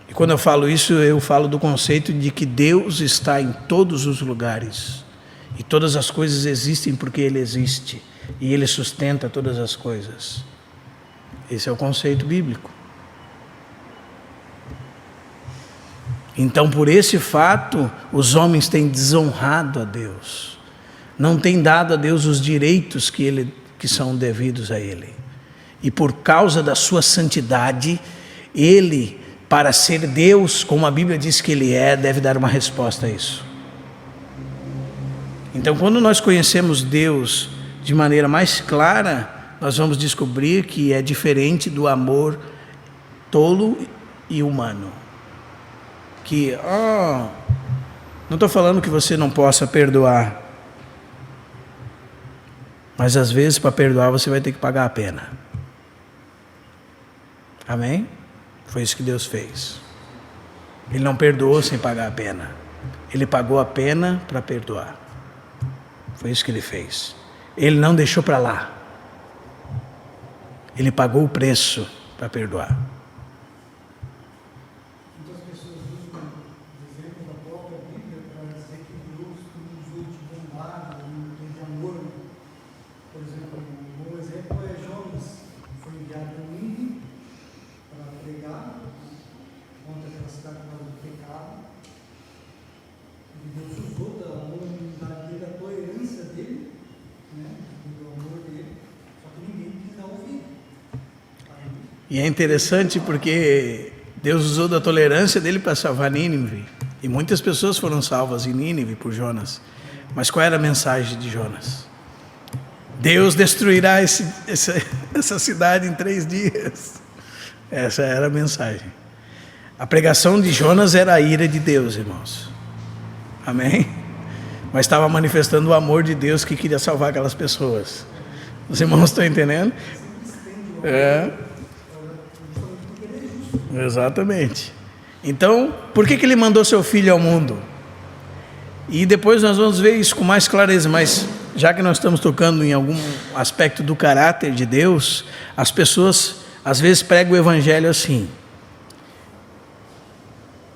Speaker 1: E quando eu falo isso, eu falo do conceito de que Deus está em todos os lugares. E todas as coisas existem porque Ele existe. E Ele sustenta todas as coisas. Esse é o conceito bíblico. Então, por esse fato, os homens têm desonrado a Deus. Não têm dado a Deus os direitos que são devidos a Ele. E por causa da sua santidade, Ele, para ser Deus, como a Bíblia diz que Ele é, deve dar uma resposta a isso. Então, quando nós conhecemos Deus de maneira mais clara, nós vamos descobrir que é diferente do amor tolo e humano. Que, não estou falando que você não possa perdoar, mas às vezes para perdoar você vai ter que pagar a pena. Amém? Foi isso que Deus fez. Ele não perdoou sem pagar a pena. Ele pagou a pena para perdoar. Foi isso que Ele fez. Ele não deixou para lá. Ele pagou o preço para perdoar.
Speaker 3: Muitas pessoas usam o exemplo da própria Bíblia para dizer que Deus nos usou de bondade, de amor. Por exemplo, um bom exemplo é Jonas, que foi enviado por Nínive para pregar contra aquela cidade chamada do pecado. E Deus usou da humanidade dele, da tolerância dele, do amor dele, só que ninguém quis dar ouvido.
Speaker 1: E é interessante porque Deus usou da tolerância dele para salvar Nínive. E muitas pessoas foram salvas em Nínive por Jonas. Mas qual era a mensagem de Jonas? Deus destruirá essa cidade em 3 dias. Essa era a mensagem. A pregação de Jonas era a ira de Deus, irmãos. Amém? Mas estava manifestando o amor de Deus que queria salvar aquelas pessoas. Os irmãos estão entendendo? Exatamente. Então, por que Ele mandou seu Filho ao mundo? E depois nós vamos ver isso com mais clareza, mas já que nós estamos tocando em algum aspecto do caráter de Deus, as pessoas às vezes pregam o evangelho assim: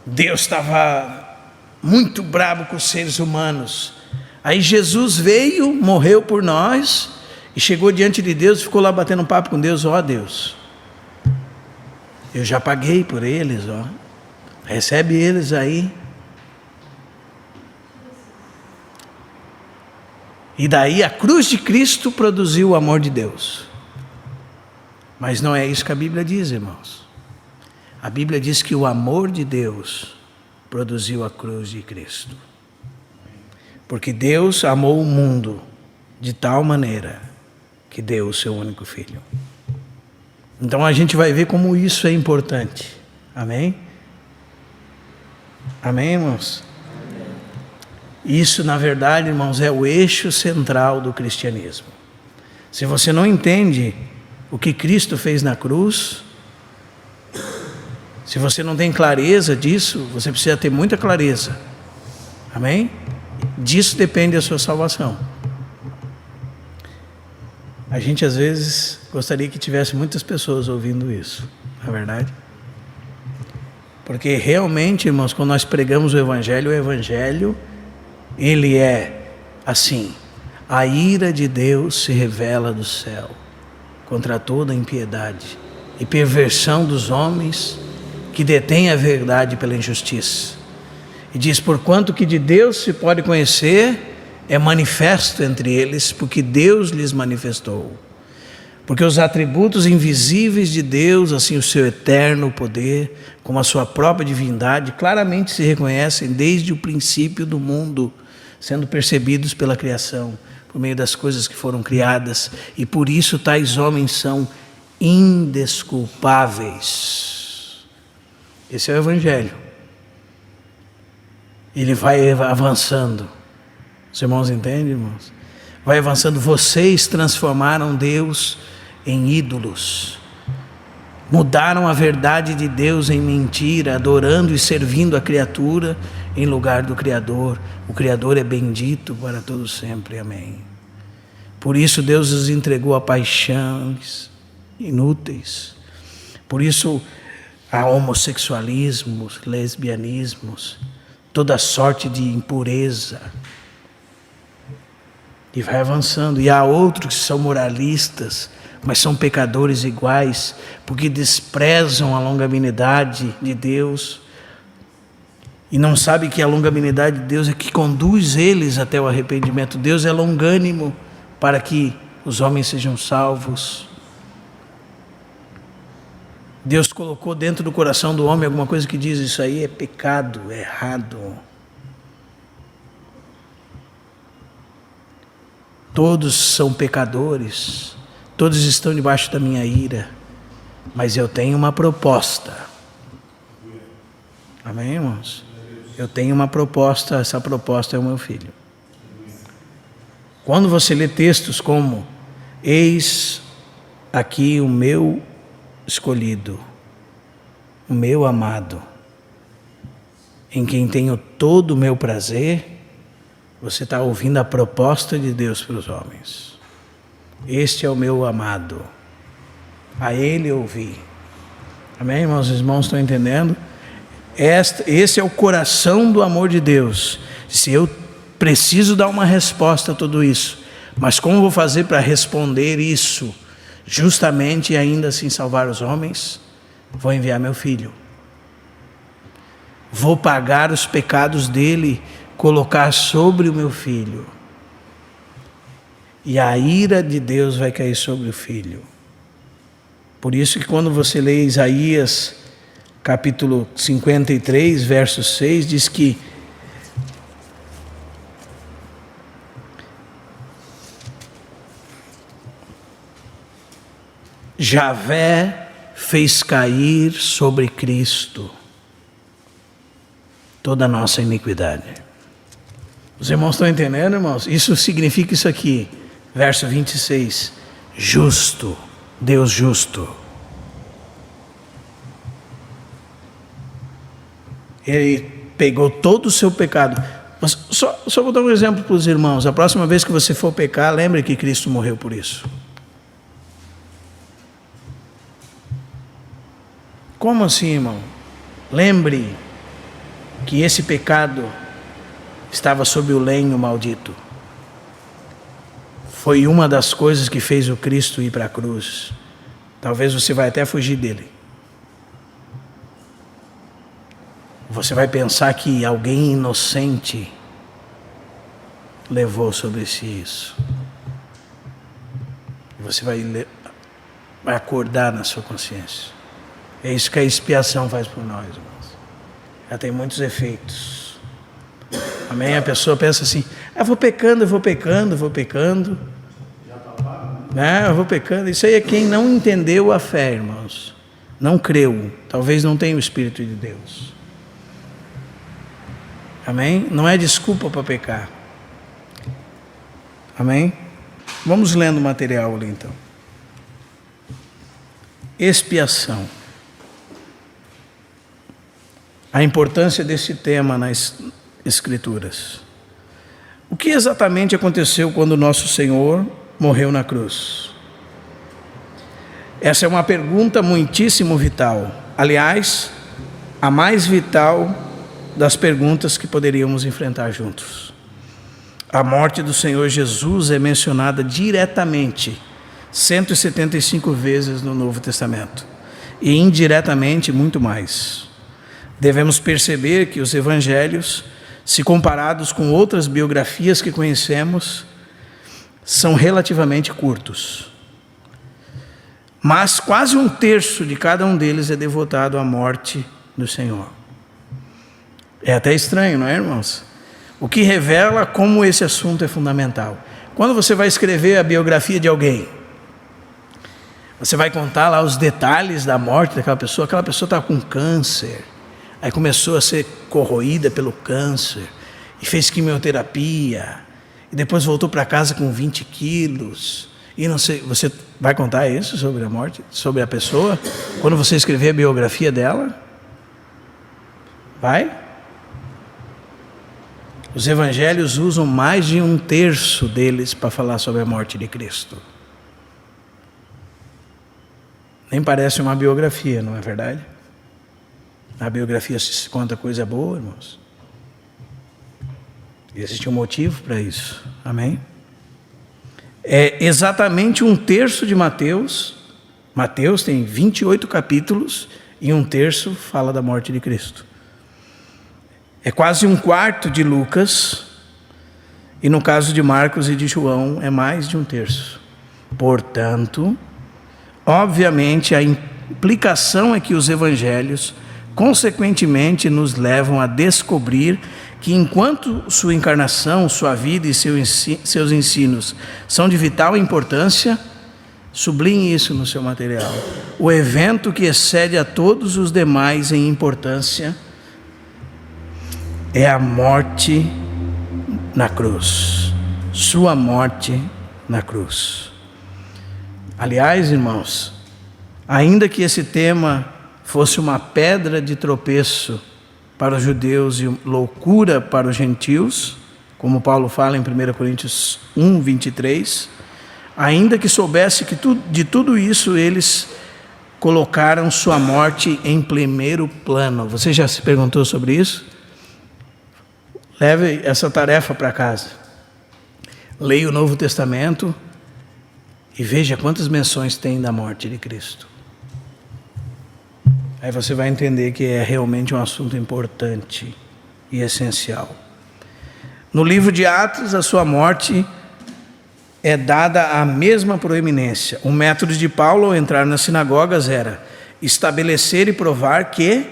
Speaker 1: Deus estava muito bravo com os seres humanos, aí Jesus veio, morreu por nós, e chegou diante de Deus e ficou lá batendo um papo com Deus. Deus, eu já paguei por eles, recebe eles aí. E daí a cruz de Cristo produziu o amor de Deus. Mas não é isso que a Bíblia diz, irmãos. A Bíblia diz que o amor de Deus produziu a cruz de Cristo. Porque Deus amou o mundo de tal maneira que deu o seu único Filho. Então a gente vai ver como isso é importante. Amém? Amém, irmãos? Amém. Isso, na verdade, irmãos, é o eixo central do cristianismo. Se você não entende o que Cristo fez na cruz, se você não tem clareza disso, você precisa ter muita clareza. Amém? Disso depende a sua salvação. A gente às vezes gostaria que tivesse muitas pessoas ouvindo isso, não é verdade? Porque realmente, irmãos, quando nós pregamos o Evangelho, ele é assim: a ira de Deus se revela do céu contra toda impiedade e perversão dos homens que detêm a verdade pela injustiça. E diz: porquanto que de Deus se pode conhecer, é manifesto entre eles, porque Deus lhes manifestou. Porque os atributos invisíveis de Deus, assim o seu eterno poder, como a sua própria divindade, claramente se reconhecem desde o princípio do mundo, sendo percebidos pela criação, por meio das coisas que foram criadas, e por isso tais homens são indesculpáveis. Esse é o Evangelho. Ele vai avançando. Os irmãos entendem, irmãos? Vai avançando. Vocês transformaram Deus em ídolos. Mudaram a verdade de Deus em mentira, adorando e servindo a criatura em lugar do Criador. O Criador é bendito para todo sempre. Amém. Por isso Deus os entregou a paixões inúteis. Por isso a homossexualismos, lesbianismos, toda sorte de impureza. E vai avançando. E há outros que são moralistas, mas são pecadores iguais, porque desprezam a longanimidade de Deus e não sabem que a longanimidade de Deus é que conduz eles até o arrependimento. Deus é longânimo para que os homens sejam salvos. Deus colocou dentro do coração do homem alguma coisa que diz: isso aí é pecado, é errado. Todos são pecadores, todos estão debaixo da minha ira, mas eu tenho uma proposta. Amém, irmãos? Eu tenho uma proposta, essa proposta é o meu filho. Quando você lê textos como: eis aqui o meu escolhido, o meu amado, em quem tenho todo o meu prazer, você está ouvindo a proposta de Deus para os homens. Este é o meu amado, a ele eu ouvi. Amém, irmãos? Os irmãos estão entendendo? Esse é o coração do amor de Deus. Se eu preciso dar uma resposta a tudo isso, mas como vou fazer para responder isso justamente e ainda assim salvar os homens? Vou enviar meu filho. Vou pagar os pecados dele, colocar sobre o meu filho. E a ira de Deus vai cair sobre o filho. Por isso que quando você lê Isaías capítulo 53, verso 6, diz que Javé fez cair sobre Cristo toda a nossa iniquidade. Os irmãos estão entendendo, irmãos? Isso significa isso aqui, verso 26, justo, Deus justo. Ele pegou todo o seu pecado. Mas só vou dar um exemplo para os irmãos. A próxima vez que você for pecar, lembre que Cristo morreu por isso. Como assim, irmão? Lembre que esse pecado estava sob o lenho maldito. Foi uma das coisas que fez o Cristo ir para a cruz. Talvez você vai até fugir dele. Você vai pensar que alguém inocente levou sobre si isso. Você vai acordar na sua consciência. É isso que a expiação faz por nós, irmãos. Ela tem muitos efeitos. Amém? A pessoa pensa assim: eu vou pecando. Já está pago, né? Eu vou pecando. Isso aí é quem não entendeu a fé, irmãos. Não creu. Talvez não tenha o Espírito de Deus. Amém? Não é desculpa para pecar. Amém? Vamos lendo o material ali então. Expiação. A importância desse tema nas Escrituras. O que exatamente aconteceu quando nosso Senhor morreu na cruz? Essa é uma pergunta muitíssimo vital. Aliás, a mais vital das perguntas que poderíamos enfrentar juntos. A morte do Senhor Jesus é mencionada diretamente 175 vezes no Novo Testamento e indiretamente muito mais. Devemos perceber que os evangelhos, se comparados com outras biografias que conhecemos, são relativamente curtos. Mas quase um terço de cada um deles é devotado à morte do Senhor. É até estranho, não é, irmãos? O que revela como esse assunto é fundamental. Quando você vai escrever a biografia de alguém, você vai contar lá os detalhes da morte daquela pessoa. Aquela pessoa estava com câncer, aí começou a ser corroída pelo câncer, e fez quimioterapia, e depois voltou para casa com 20 quilos, e não sei, você vai contar isso sobre a morte, sobre a pessoa, quando você escrever a biografia dela? Vai? Os evangelhos usam mais de um terço deles para falar sobre a morte de Cristo. Nem parece uma biografia, não é verdade? Na biografia se conta coisa boa, irmãos. E existe um motivo para isso. Amém? É exatamente um terço de Mateus. Mateus tem 28 capítulos e um terço fala da morte de Cristo. É quase um quarto de Lucas, e no caso de Marcos e de João é mais de um terço. Portanto, obviamente a implicação é que os evangelhos consequentemente nos levam a descobrir que enquanto sua encarnação, sua vida e seus ensinos são de vital importância, sublinhe isso no seu material, o evento que excede a todos os demais em importância é a morte na cruz, sua morte na cruz. Aliás, irmãos, ainda que esse tema fosse uma pedra de tropeço para os judeus e loucura para os gentios, como Paulo fala em 1 Coríntios 1, 23, ainda que soubesse que de tudo isso eles colocaram sua morte em primeiro plano. Você já se perguntou sobre isso? Leve essa tarefa para casa. Leia o Novo Testamento e veja quantas menções tem da morte de Cristo. Aí você vai entender que é realmente um assunto importante e essencial. No livro de Atos, a sua morte é dada a mesma proeminência. O método de Paulo ao entrar nas sinagogas era estabelecer e provar que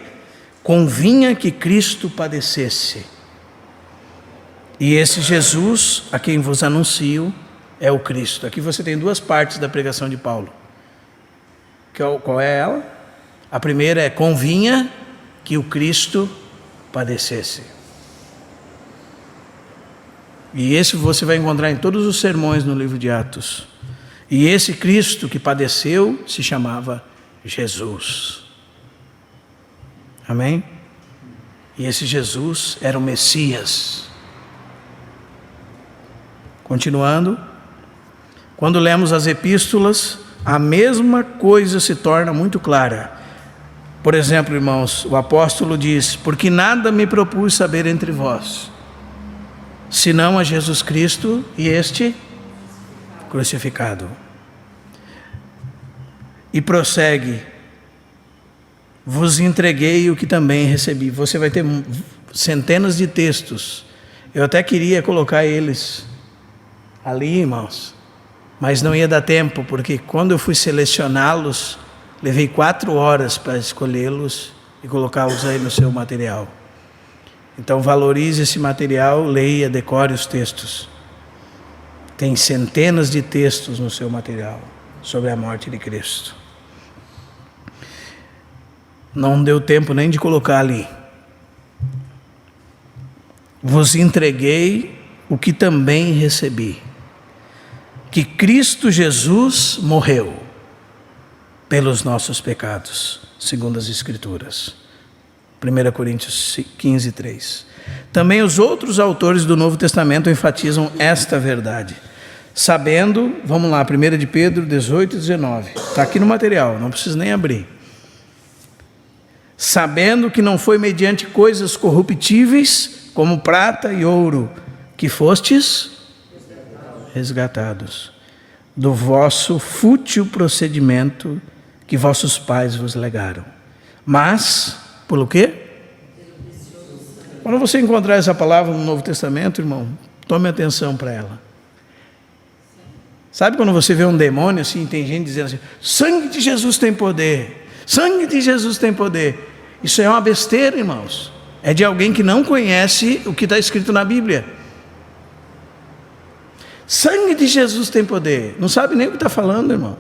Speaker 1: convinha que Cristo padecesse. E esse Jesus, a quem vos anuncio, é o Cristo. Aqui você tem duas partes da pregação de Paulo. Qual é ela? A primeira é: convinha que o Cristo padecesse. E esse você vai encontrar em todos os sermões no livro de Atos. E esse Cristo que padeceu se chamava Jesus. Amém? E esse Jesus era o Messias. Continuando, quando lemos as epístolas, a mesma coisa se torna muito clara. Por exemplo, irmãos, o apóstolo diz: porque nada me propus saber entre vós, senão a Jesus Cristo e este crucificado. E prossegue: vos entreguei o que também recebi. Você vai ter centenas de textos. Eu até queria colocar eles ali, irmãos, mas não ia dar tempo, porque quando eu fui selecioná-los, levei 4 horas para escolhê-los e colocá-los aí no seu material. Então valorize esse material, leia, decore os textos. Tem centenas de textos no seu material sobre a morte de Cristo. Não deu tempo nem de colocar ali. Vos entreguei o que também recebi, que Cristo Jesus morreu pelos nossos pecados, segundo as Escrituras. 1 Coríntios 15, 3. Também os outros autores do Novo Testamento enfatizam esta verdade. Sabendo, vamos lá, 1 de Pedro 18 e 19. Está aqui no material, não preciso nem abrir. Sabendo que não foi mediante coisas corruptíveis, como prata e ouro, que fostes resgatados do vosso fútil procedimento que vossos pais vos legaram. Mas, pelo quê? Quando você encontrar essa palavra no Novo Testamento, irmão, tome atenção para ela. Sabe quando você vê um demônio assim, tem gente dizendo assim, sangue de Jesus tem poder, sangue de Jesus tem poder. Isso é uma besteira, irmãos. É de alguém que não conhece o que está escrito na Bíblia. Sangue de Jesus tem poder. Não sabe nem o que está falando, irmão.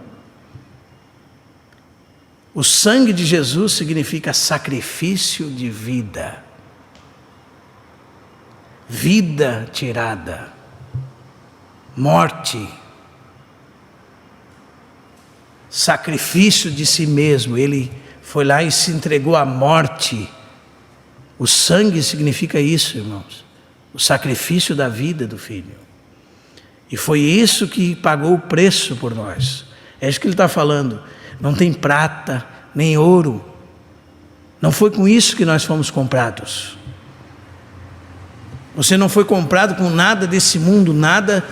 Speaker 1: O sangue de Jesus significa sacrifício de vida. Vida tirada. Morte. Sacrifício de si mesmo. Ele foi lá e se entregou à morte. O sangue significa isso, irmãos. O sacrifício da vida do Filho. E foi isso que pagou o preço por nós. É isso que ele está falando. Não tem prata, nem ouro. Não foi com isso que nós fomos comprados. Você não foi comprado com nada desse mundo, nada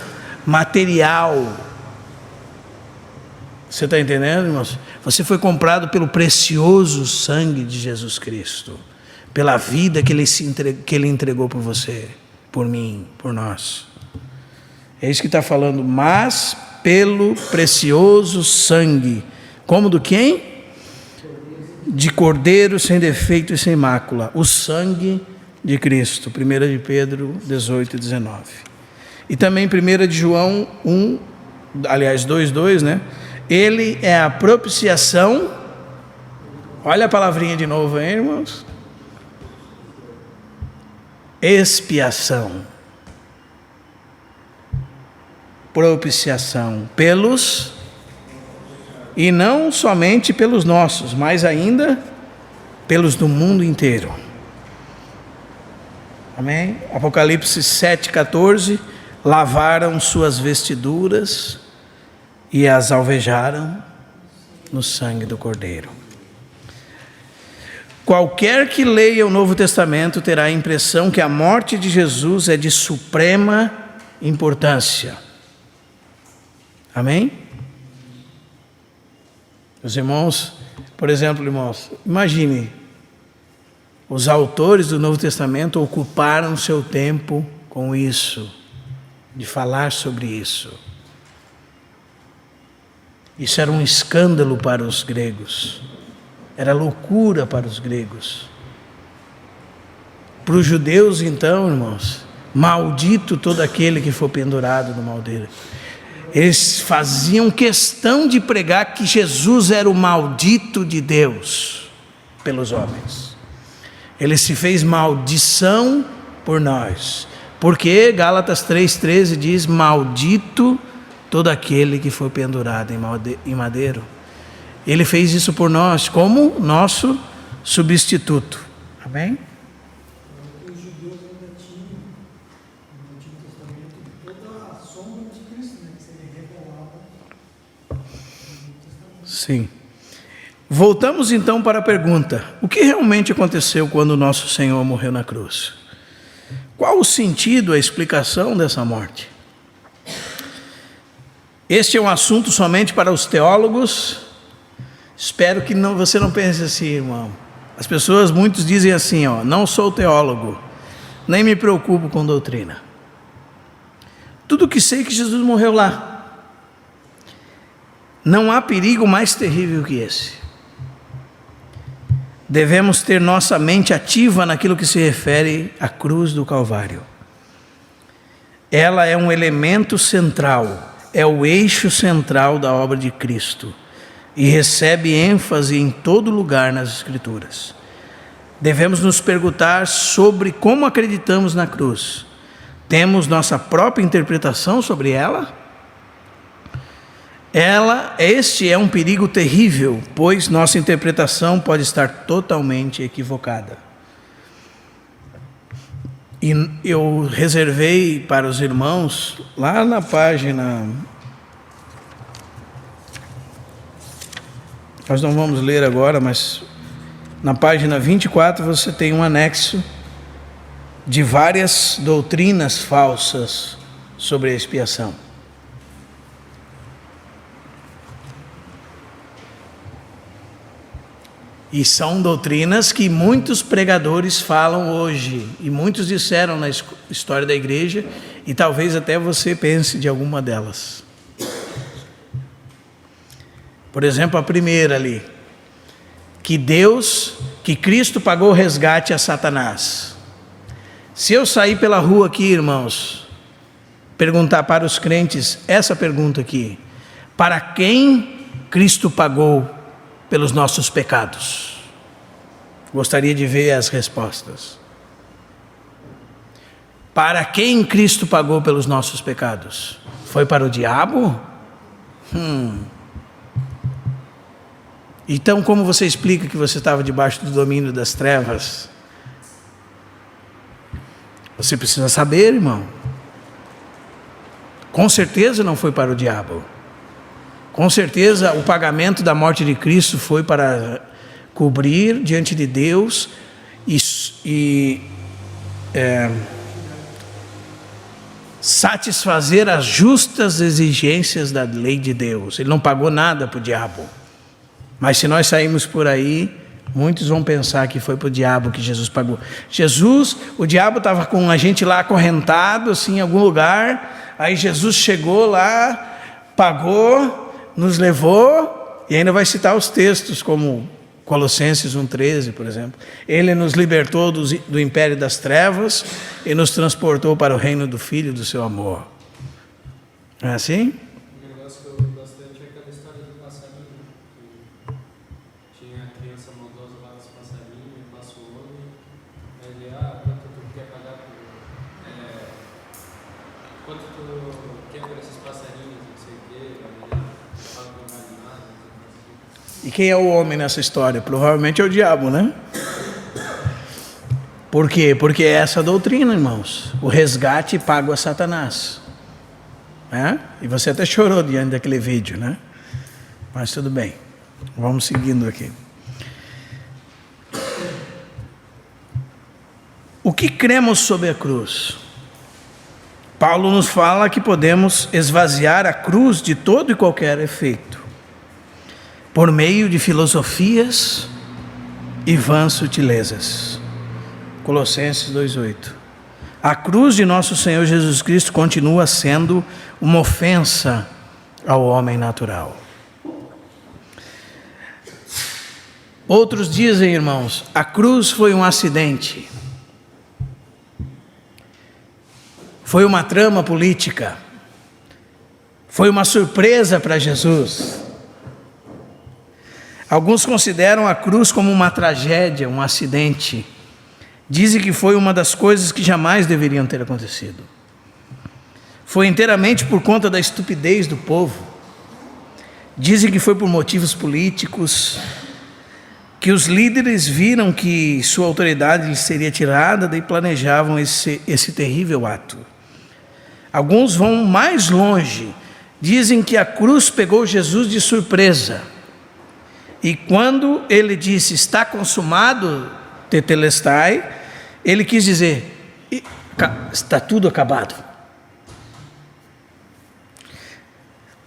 Speaker 1: material. Você está entendendo, irmãos? Você foi comprado pelo precioso sangue de Jesus Cristo. Pela vida que Ele entregou por você, por mim, por nós. É isso que está falando. Mas pelo precioso sangue. Como do quem? De cordeiro sem defeito e sem mácula. O sangue de Cristo. 1 de Pedro 18 e 19. E também 1 de João 1, aliás 2:2, né? Ele é a propiciação. Olha a palavrinha de novo, hein, irmãos? Expiação. Propiciação pelos, e não somente pelos nossos, mas ainda pelos do mundo inteiro. Amém? Apocalipse 7,14, lavaram suas vestiduras e as alvejaram no sangue do Cordeiro. Qualquer que leia o Novo Testamento terá a impressão que a morte de Jesus é de suprema importância. Amém? Os irmãos, por exemplo, irmãos, imagine, os autores do Novo Testamento ocuparam seu tempo com isso, de falar sobre isso. Isso era um escândalo para os gregos, era loucura para os gregos. Para os judeus, então, irmãos, maldito todo aquele que for pendurado no madeiro. Eles faziam questão de pregar que Jesus era o maldito de Deus pelos homens. Ele se fez maldição por nós. Porque Gálatas 3,13 diz, maldito todo aquele que foi pendurado em madeiro. Ele fez isso por nós como nosso substituto. Amém?
Speaker 3: Os judeus ainda tinham, no Antigo Testamento, toda a sombra de Cristo, né, que se revelava no Novo Testamento.
Speaker 1: Sim. Voltamos então para a pergunta: o que realmente aconteceu quando o nosso Senhor morreu na cruz? Qual o sentido, a explicação dessa morte? Este é um assunto somente para os teólogos. Espero que você não pense assim, irmão. As pessoas, muitos dizem assim, não sou teólogo, nem me preocupo com doutrina. Tudo que sei é que Jesus morreu lá. Não há perigo mais terrível que esse. Devemos ter nossa mente ativa naquilo que se refere à cruz do Calvário. Ela é um elemento central, é o eixo central da obra de Cristo e recebe ênfase em todo lugar nas Escrituras. Devemos nos perguntar sobre como acreditamos na cruz. Temos nossa própria interpretação sobre ela? Este é um perigo terrível, pois nossa interpretação pode estar totalmente equivocada. E eu reservei para os irmãos, lá na página... Nós não vamos ler agora, mas na página 24 você tem um anexo de várias doutrinas falsas sobre a expiação. E são doutrinas que muitos pregadores falam hoje, e muitos disseram na história da igreja, e talvez até você pense de alguma delas. Por exemplo, a primeira ali, que Cristo pagou o resgate a Satanás. Se eu sair pela rua aqui, irmãos, perguntar para os crentes essa pergunta aqui: para quem Cristo pagou pelos nossos pecados? Gostaria de ver as respostas. Para quem Cristo pagou pelos nossos pecados? Foi para o diabo? Então, como você explica que você estava debaixo do domínio das trevas? Você precisa saber, irmão. Com certeza não foi para o diabo. Com certeza o pagamento da morte de Cristo foi para cobrir diante de Deus satisfazer as justas exigências da lei de Deus. Ele não pagou nada para o diabo. Mas se nós sairmos por aí, muitos vão pensar que foi para o diabo que Jesus pagou. O diabo estava com a gente lá acorrentado, assim, em algum lugar. Aí Jesus chegou lá, pagou, nos levou, e ainda vai citar os textos, como Colossenses 1,13, por exemplo. Ele nos libertou do império das trevas e nos transportou para o reino do Filho do seu amor. Não é assim? E quem é o homem nessa história? Provavelmente é o diabo, né? Por quê? Porque é essa doutrina, irmãos. O resgate pago a Satanás. E você até chorou diante daquele vídeo, né? Mas tudo bem. Vamos seguindo aqui. O que cremos sobre a cruz? Paulo nos fala que podemos esvaziar a cruz de todo e qualquer efeito, por meio de filosofias e vãs sutilezas. Colossenses 2,8. A cruz de nosso Senhor Jesus Cristo continua sendo uma ofensa ao homem natural. Outros dizem, irmãos, a cruz foi um acidente. Foi uma trama política. Foi uma surpresa para Jesus. Alguns consideram a cruz como uma tragédia, um acidente. Dizem que foi uma das coisas que jamais deveriam ter acontecido. Foi inteiramente por conta da estupidez do povo. Dizem que foi por motivos políticos, que os líderes viram que sua autoridade lhes seria tirada, daí planejavam esse terrível ato. Alguns vão mais longe, dizem que a cruz pegou Jesus de surpresa. E quando ele disse, está consumado, tetelestai, ele quis dizer, está tudo acabado.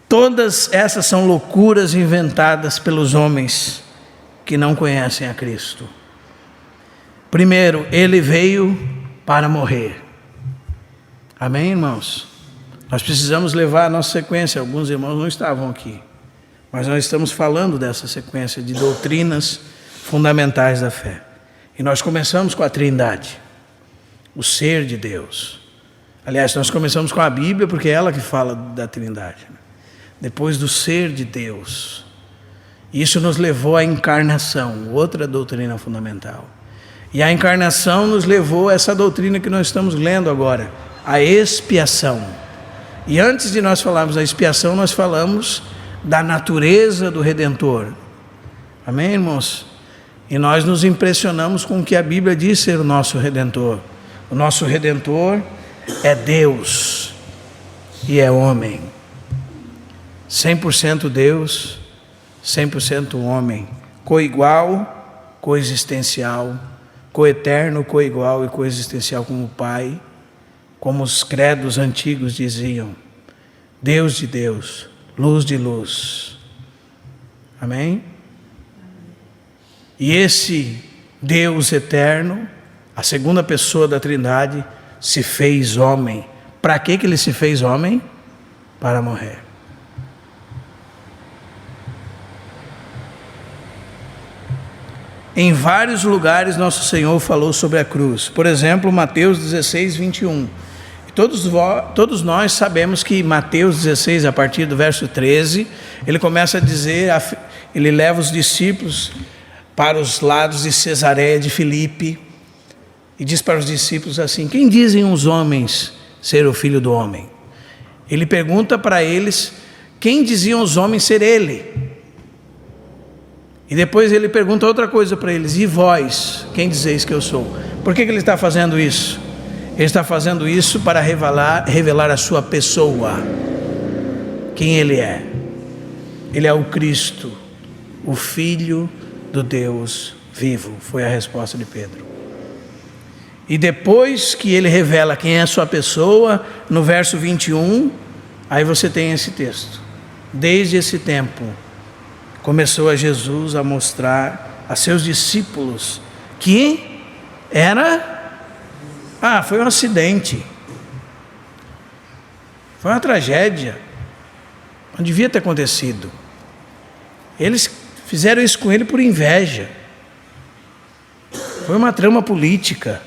Speaker 1: Todas essas são loucuras inventadas pelos homens que não conhecem a Cristo. Primeiro, ele veio para morrer. Amém, irmãos? Nós precisamos levar a nossa sequência. Alguns irmãos não estavam aqui, mas nós estamos falando dessa sequência de doutrinas fundamentais da fé. E nós começamos com a Trindade, o ser de Deus. Aliás, nós começamos com a Bíblia, porque é ela que fala da Trindade. Depois do ser de Deus. Isso nos levou à encarnação, outra doutrina fundamental. E a encarnação nos levou a essa doutrina que nós estamos lendo agora, a expiação. E antes de nós falarmos da expiação, nós falamos da natureza do Redentor. Amém, irmãos? E nós nos impressionamos com o que a Bíblia diz ser o nosso Redentor. O O nosso Redentor é Deus e é homem. 100% Deus, 100% homem. Coigual, coexistencial. Coeterno, coigual e coexistencial como o Pai. Como os credos antigos diziam. Deus de Deus, luz de luz. Amém? E esse Deus eterno, a segunda pessoa da Trindade, se fez homem. Para que ele se fez homem? Para morrer. Em vários lugares nosso Senhor falou sobre a cruz. Por exemplo, Mateus 16, 21. Todos nós sabemos que Mateus 16, a partir do verso 13, ele começa a dizer, ele leva os discípulos para os lados de Cesareia de Filipe, e diz para os discípulos assim: quem dizem os homens ser o Filho do Homem? Ele pergunta para eles, quem diziam os homens ser ele? E depois ele pergunta outra coisa para eles: e vós, quem dizeis que eu sou? Por que ele está fazendo isso? Ele está fazendo isso para revelar a sua pessoa, quem ele é. Ele é o Cristo, o Filho do Deus vivo, foi a resposta de Pedro. E depois que ele revela quem é a sua pessoa, no verso 21, aí você tem esse texto. Desde esse tempo, começou a Jesus a mostrar a seus discípulos que foi um acidente, foi uma tragédia, não devia ter acontecido. Eles fizeram isso com ele por inveja, foi uma trama política.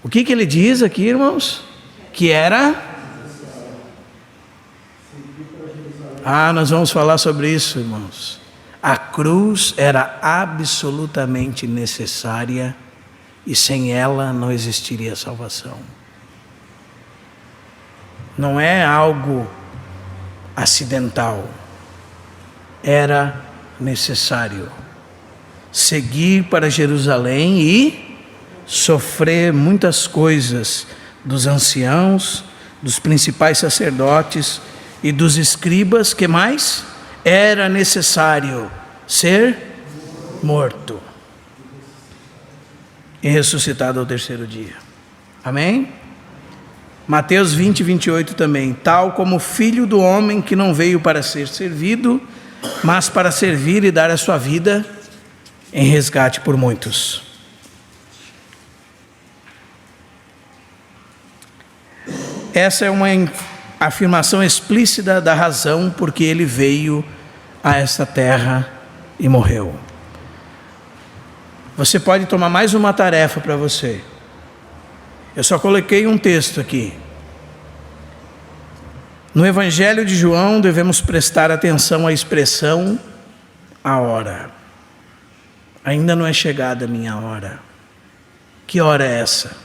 Speaker 1: O que ele diz aqui, irmãos? Que era... nós vamos falar sobre isso, irmãos. A cruz era absolutamente necessária e sem ela não existiria salvação. Não é algo acidental. Era necessário seguir para Jerusalém e sofrer muitas coisas dos anciãos, dos principais sacerdotes e dos escribas. Que mais? Era necessário ser morto e ressuscitado ao terceiro dia. Amém? Mateus 20, 28 também. Tal como o Filho do Homem, que não veio para ser servido, mas para servir e dar a sua vida em resgate por muitos. Essa é uma afirmação explícita da razão por que ele veio a esta terra e morreu. Você pode tomar mais uma tarefa para você. Eu só coloquei um texto aqui. No Evangelho de João devemos prestar atenção à expressão a hora. Ainda não é chegada a minha hora. Que hora é essa?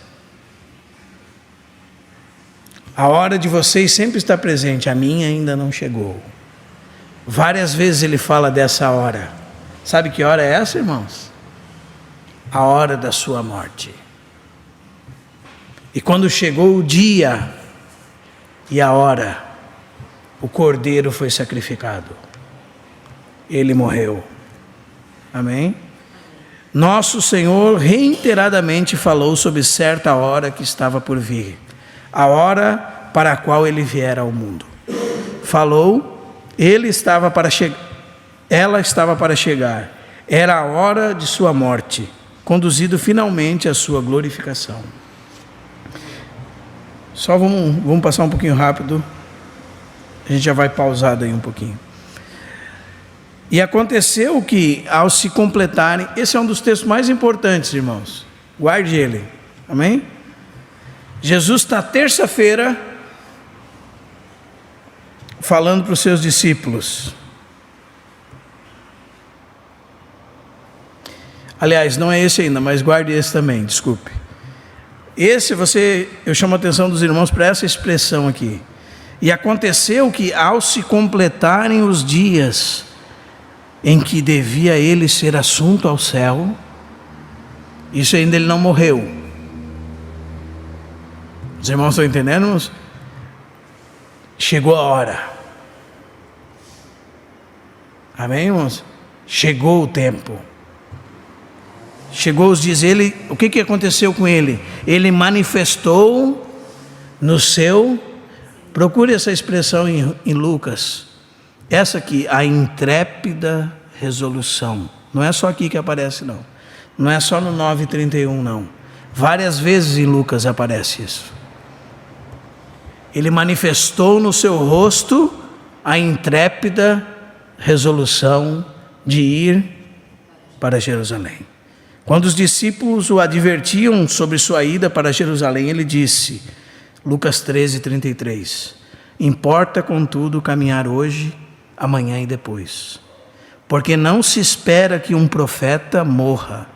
Speaker 1: A hora de vocês sempre está presente, a minha ainda não chegou. Várias vezes ele fala dessa hora. Sabe que hora é essa, irmãos? A hora da sua morte. E quando chegou o dia e a hora, o cordeiro foi sacrificado. Ele morreu. Amém? Nosso Senhor reiteradamente falou sobre certa hora que estava por vir. A hora para a qual ele viera ao mundo. Falou, ela estava para chegar. Era a hora de sua morte, conduzido finalmente à sua glorificação. Só vamos passar um pouquinho rápido. A gente já vai pausado aí um pouquinho. E aconteceu que, ao se completarem, esse é um dos textos mais importantes, irmãos. Guarde ele. Amém? Jesus está terça-feira falando para os seus discípulos. Aliás, não é esse ainda, mas guarde esse também, desculpe. Eu chamo a atenção dos irmãos para essa expressão aqui. E aconteceu que, ao se completarem os dias em que devia ele ser assunto ao céu, isso ainda ele não morreu. Os irmãos estão entendendo, irmãos? Chegou a hora. Amém, irmãos? Chegou o tempo. Chegou os dias. O que aconteceu com ele? Ele manifestou no seu... Procure essa expressão em Lucas. Essa aqui, a intrépida resolução. Não é só aqui que aparece, não. Não é só no 9:31, não. Várias vezes em Lucas aparece isso. Ele manifestou no seu rosto a intrépida resolução de ir para Jerusalém. Quando os discípulos o advertiam sobre sua ida para Jerusalém, ele disse, Lucas 13:33, importa contudo caminhar hoje, amanhã e depois, porque não se espera que um profeta morra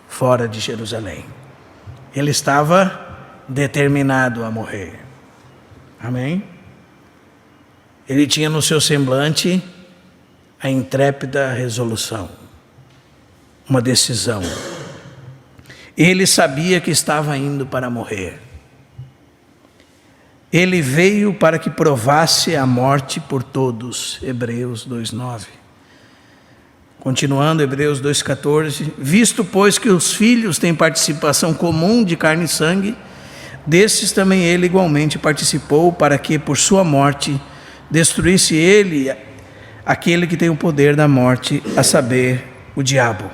Speaker 1: fora de Jerusalém. Ele estava determinado a morrer. Amém? Ele tinha no seu semblante a intrépida resolução, uma decisão. Ele sabia que estava indo para morrer. Ele veio para que provasse a morte por todos. Hebreus 2:9. Continuando, Hebreus 2:14. Visto, pois, que os filhos têm participação comum de carne e sangue, desses também ele igualmente participou, para que por sua morte destruísse ele aquele que tem o poder da morte, a saber, o diabo.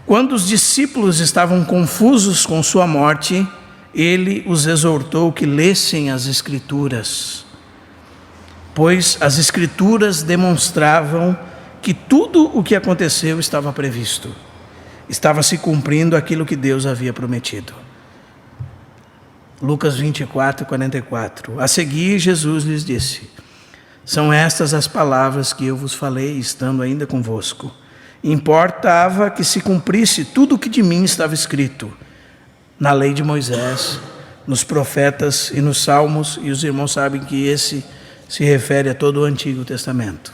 Speaker 1: Quando os discípulos estavam confusos com sua morte, ele os exortou que lessem as Escrituras, pois as Escrituras demonstravam que tudo o que aconteceu estava previsto, estava se cumprindo aquilo que Deus havia prometido. Lucas 24:44. A seguir, Jesus lhes disse, são estas as palavras que eu vos falei, estando ainda convosco. Importava que se cumprisse tudo o que de mim estava escrito, na lei de Moisés, nos profetas e nos salmos, e os irmãos sabem que esse se refere a todo o Antigo Testamento.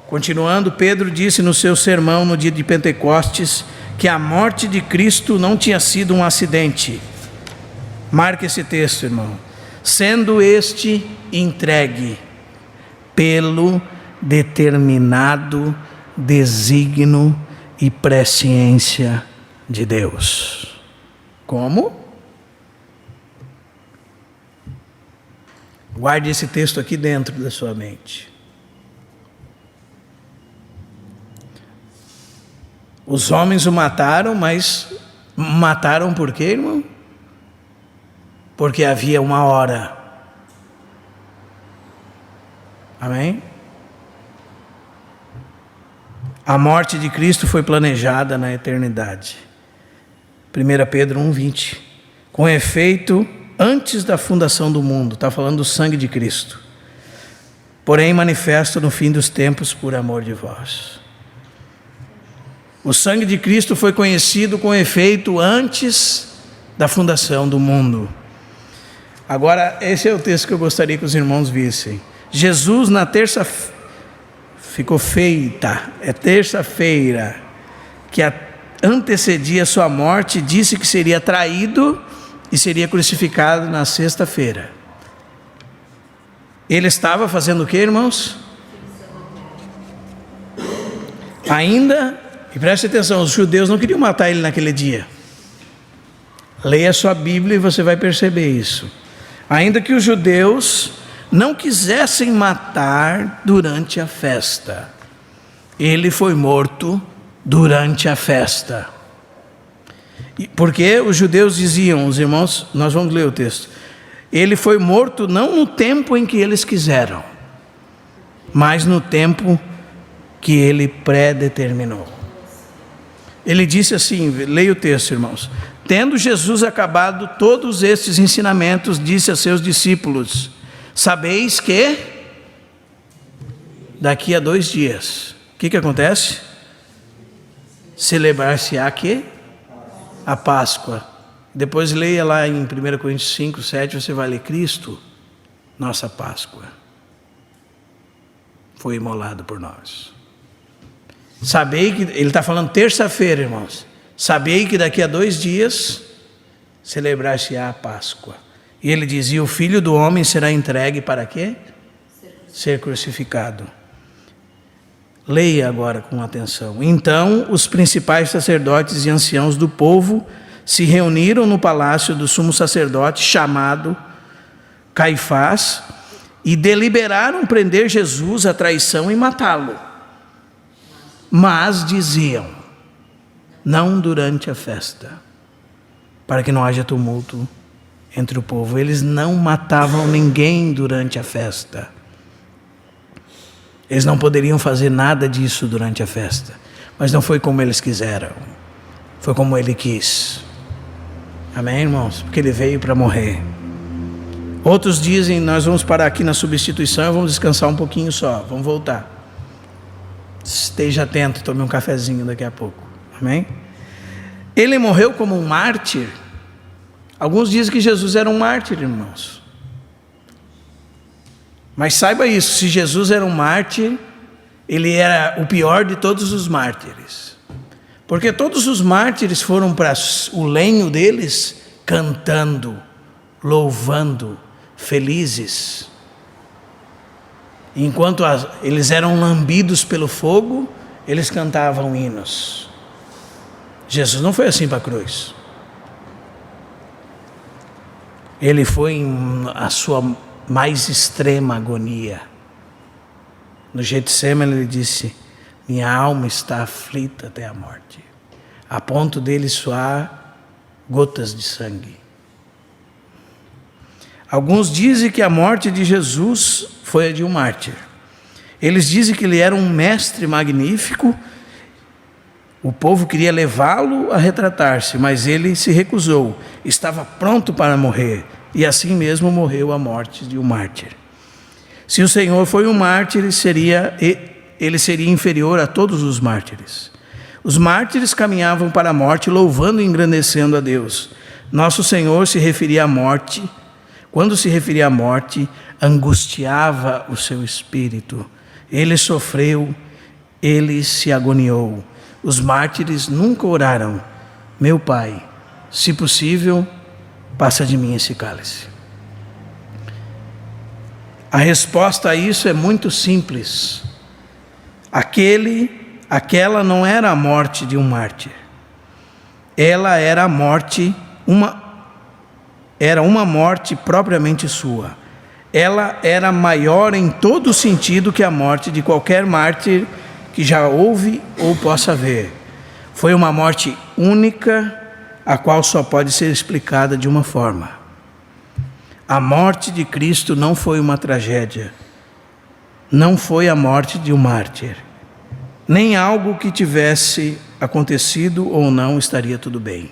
Speaker 1: Continuando, Pedro disse no seu sermão no dia de Pentecostes, que a morte de Cristo não tinha sido um acidente. Marque esse texto, irmão. Sendo este entregue pelo determinado desígnio e presciência de Deus. Como? Guarde esse texto aqui dentro da sua mente. Os homens o mataram, mas mataram por quê, irmão? Porque havia uma hora. Amém? A morte de Cristo foi planejada na eternidade. 1 Pedro 1:20. Com efeito, antes da fundação do mundo, está falando do sangue de Cristo, porém manifesto no fim dos tempos por amor de vós. O sangue de Cristo foi conhecido com efeito antes da fundação do mundo. Agora, esse é o texto que eu gostaria que os irmãos vissem. Jesus na terça-feira, ficou feita, é terça-feira, que antecedia a sua morte, disse que seria traído e seria crucificado na sexta-feira. Ele estava fazendo o que, irmãos? Ainda, e preste atenção, os judeus não queriam matar ele naquele dia. Leia a sua Bíblia e você vai perceber isso. Ainda que os judeus não quisessem matar durante a festa, ele foi morto durante a festa. Porque os judeus diziam, os irmãos, nós vamos ler o texto, ele foi morto não no tempo em que eles quiseram, mas no tempo que ele predeterminou. Ele disse assim, leia o texto, irmãos. Tendo Jesus acabado todos estes ensinamentos, disse a seus discípulos, sabeis que daqui a 2 dias, o que acontece? Celebrar-se-á que? A Páscoa. Depois leia lá em 1 Coríntios 5:7, você vai ler Cristo, nossa Páscoa, foi imolado por nós. Sabei que, ele está falando terça-feira, irmãos, sabei que daqui a 2 dias celebrar-se-á a Páscoa. E ele dizia: o Filho do Homem será entregue para quê? Ser crucificado. Leia agora com atenção. Então os principais sacerdotes e anciãos do povo se reuniram no palácio do sumo sacerdote, chamado Caifás, e deliberaram prender Jesus à traição e matá-lo. Mas diziam: não durante a festa, para que não haja tumulto entre o povo. Eles não matavam ninguém durante a festa. Eles não poderiam fazer nada disso durante a festa. Mas não foi como eles quiseram. Foi como ele quis. Amém, irmãos? Porque ele veio para morrer. Outros dizem: nós vamos parar aqui na substituição e vamos descansar um pouquinho só. Vamos voltar. Esteja atento, tome um cafezinho daqui a pouco. Amém? Ele morreu como um mártir. Alguns dizem que Jesus era um mártir, irmãos. Mas saiba isso, se Jesus era um mártir, ele era o pior de todos os mártires. Porque todos os mártires foram para o lenho deles cantando, louvando, felizes. Enquanto eles eram lambidos pelo fogo, eles cantavam hinos. Jesus não foi assim para a cruz. Ele foi em a sua mais extrema agonia. No Getsêmani ele disse: minha alma está aflita até a morte, a ponto dele suar gotas de sangue. Alguns dizem que a morte de Jesus foi a de um mártir. Eles dizem que ele era um mestre magnífico. O povo queria levá-lo a retratar-se, mas ele se recusou. Estava pronto para morrer. E assim mesmo morreu a morte de um mártir. Se o Senhor foi um mártir, ele seria inferior a todos os mártires. Os mártires caminhavam para a morte, louvando e engrandecendo a Deus. Nosso Senhor se referia à morte. Quando se referia à morte, angustiava o seu espírito. Ele sofreu, ele se agoniou. Os mártires nunca oraram: meu Pai, se possível, passa de mim esse cálice. A resposta a isso é muito simples. Aquela não era a morte de um mártir. Ela era a morte, era uma morte propriamente sua. Ela era maior em todo sentido que a morte de qualquer mártir que já houve ou possa haver. Foi uma morte única, a qual só pode ser explicada de uma forma. A morte de Cristo não foi uma tragédia, não foi a morte de um mártir, nem algo que tivesse acontecido ou não estaria tudo bem.